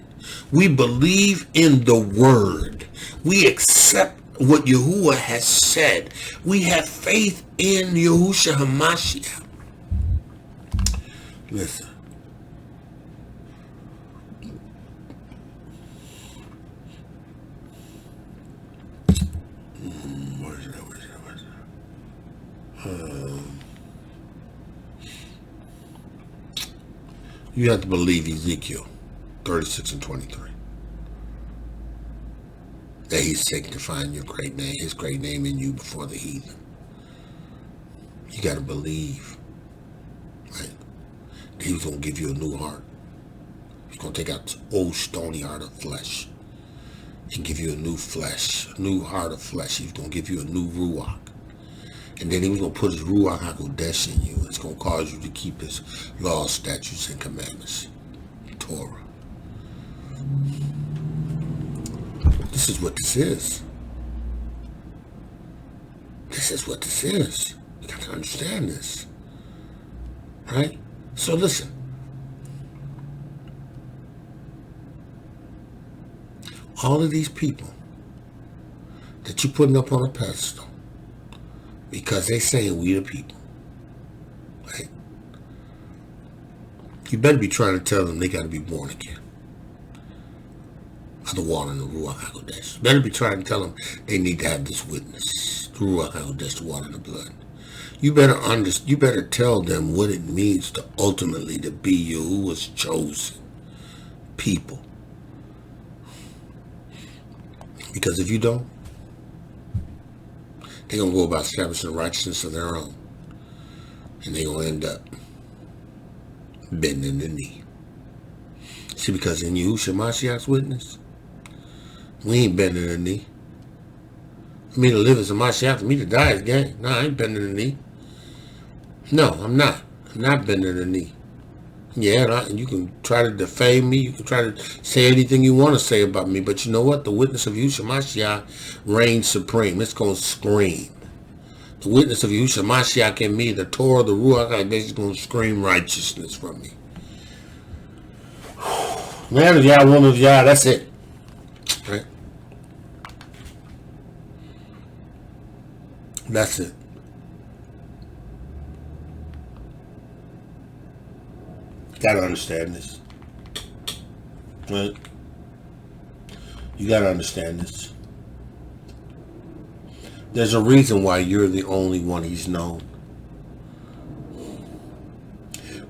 We believe in the word. We accept what Yahuwah has said. We have faith in Yahushua HaMashiach. Listen. You have to believe Ezekiel 36 and 23. That he's sanctifying your great name, his great name in you before the heathen. You got to believe. Right? That he's going to give you a new heart. He's going to take out this old stony heart of flesh and give you a new flesh, a new heart of flesh. He's going to give you a new ruach. And then he's going to put his Ruach HaKodesh in you. It's going to cause you to keep his laws, statutes, and commandments. Torah. This is what this is. This is what this is. You got to understand this. Right? So listen. All of these people that you're putting up on a pedestal, because they saying we the people, right? You better be trying to tell them they got to be born again of the water and the Ruach HaKodesh. You better be trying to tell them they need to have this witness, the Ruach HaKodesh, the water and the blood. You better tell them what it means to ultimately to be Yahuwah's chosen people. Because if you don't, they're going to go about establishing righteousness of their own. And they're going to end up bending the knee. See, because in Yahushua Mashiach's witness, we ain't bending the knee. For me to live as a Mashiach, for me to die is gain. No, I ain't bending the knee. No, I'm not. I'm not bending the knee. Yeah, you can try to defame me. You can try to say anything you want to say about me. But you know what? The witness of Yahushua Mashiach reigns supreme. It's going to scream. The witness of Yahushua Mashiach in me, the Torah, the Ruach HaKodesh, is going to scream righteousness from me. Man of Yah, woman of Yah, that's it. Right? That's it. Gotta understand this. Right? You gotta understand this. There's a reason why you're the only one he's known.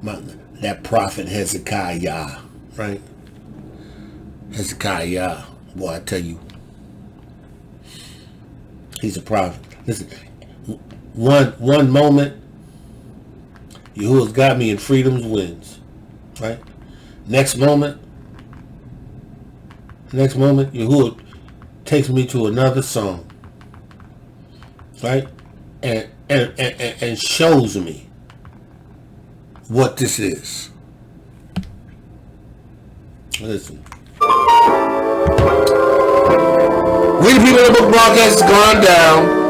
That prophet Hezekiah, right? Hezekiah, boy, I tell you, he's a prophet. Listen, one moment, Yahuwah's got me in freedom's winds. Right? Next moment, Yahuwah takes me to another song. Right? And shows me what this is. Listen. We the people of the book broadcast has gone down.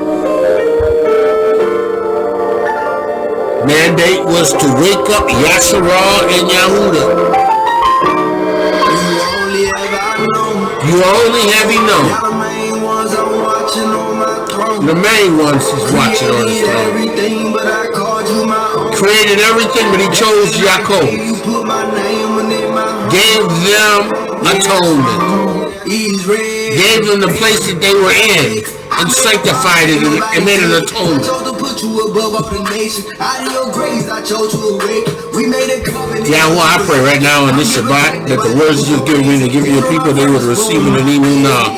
Mandate was to wake up Yashar'el and Yahudah. You only have he known. The main ones is watching on his throne. Created everything, but he chose Yaakov. Gave them atonement. Gave them the place that they were in and sanctified it and made an atonement. Yahweh, I pray right now in this Shabbat that the words you've given me to give your people, they would receive it and even now.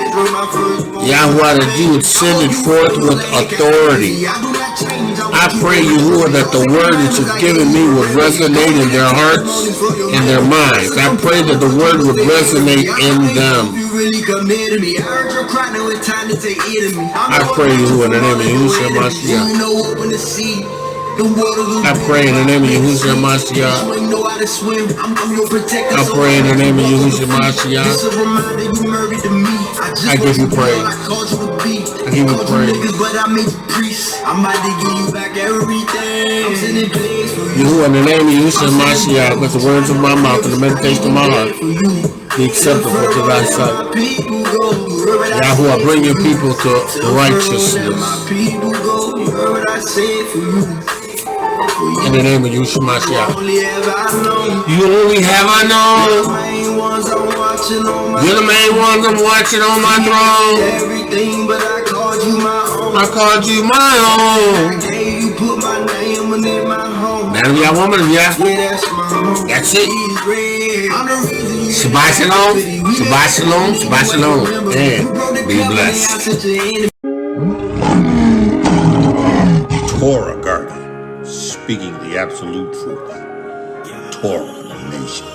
Yahweh, that you would send it forth with authority. I pray, Yahuwah, that the word that you've given me would resonate in their hearts and their minds. I pray that the word would resonate in them. I pray, Yahuwah, in the name of Yahushua Mashiach. I pray in the name of Yahushua Mashiach. I pray in the name of Yahushua Mashiach. I give you praise. I give you praise. Yahuwah, in the name of Yahushua Mashiach, let the words of my mouth and the meditation of my heart be acceptable to thy sight. Yahuwah, bring your people to righteousness. In the name of Yeshua Mashiach. You only have I known. You're the main ones I'm watching on my throne. I called you my own. Man of Yah, woman of Yah. That's it. Shabbat shalom. Shabbat shalom. Shabbat shalom. And be blessed. Torah Garden, speaking the absolute truth. Torah Nation.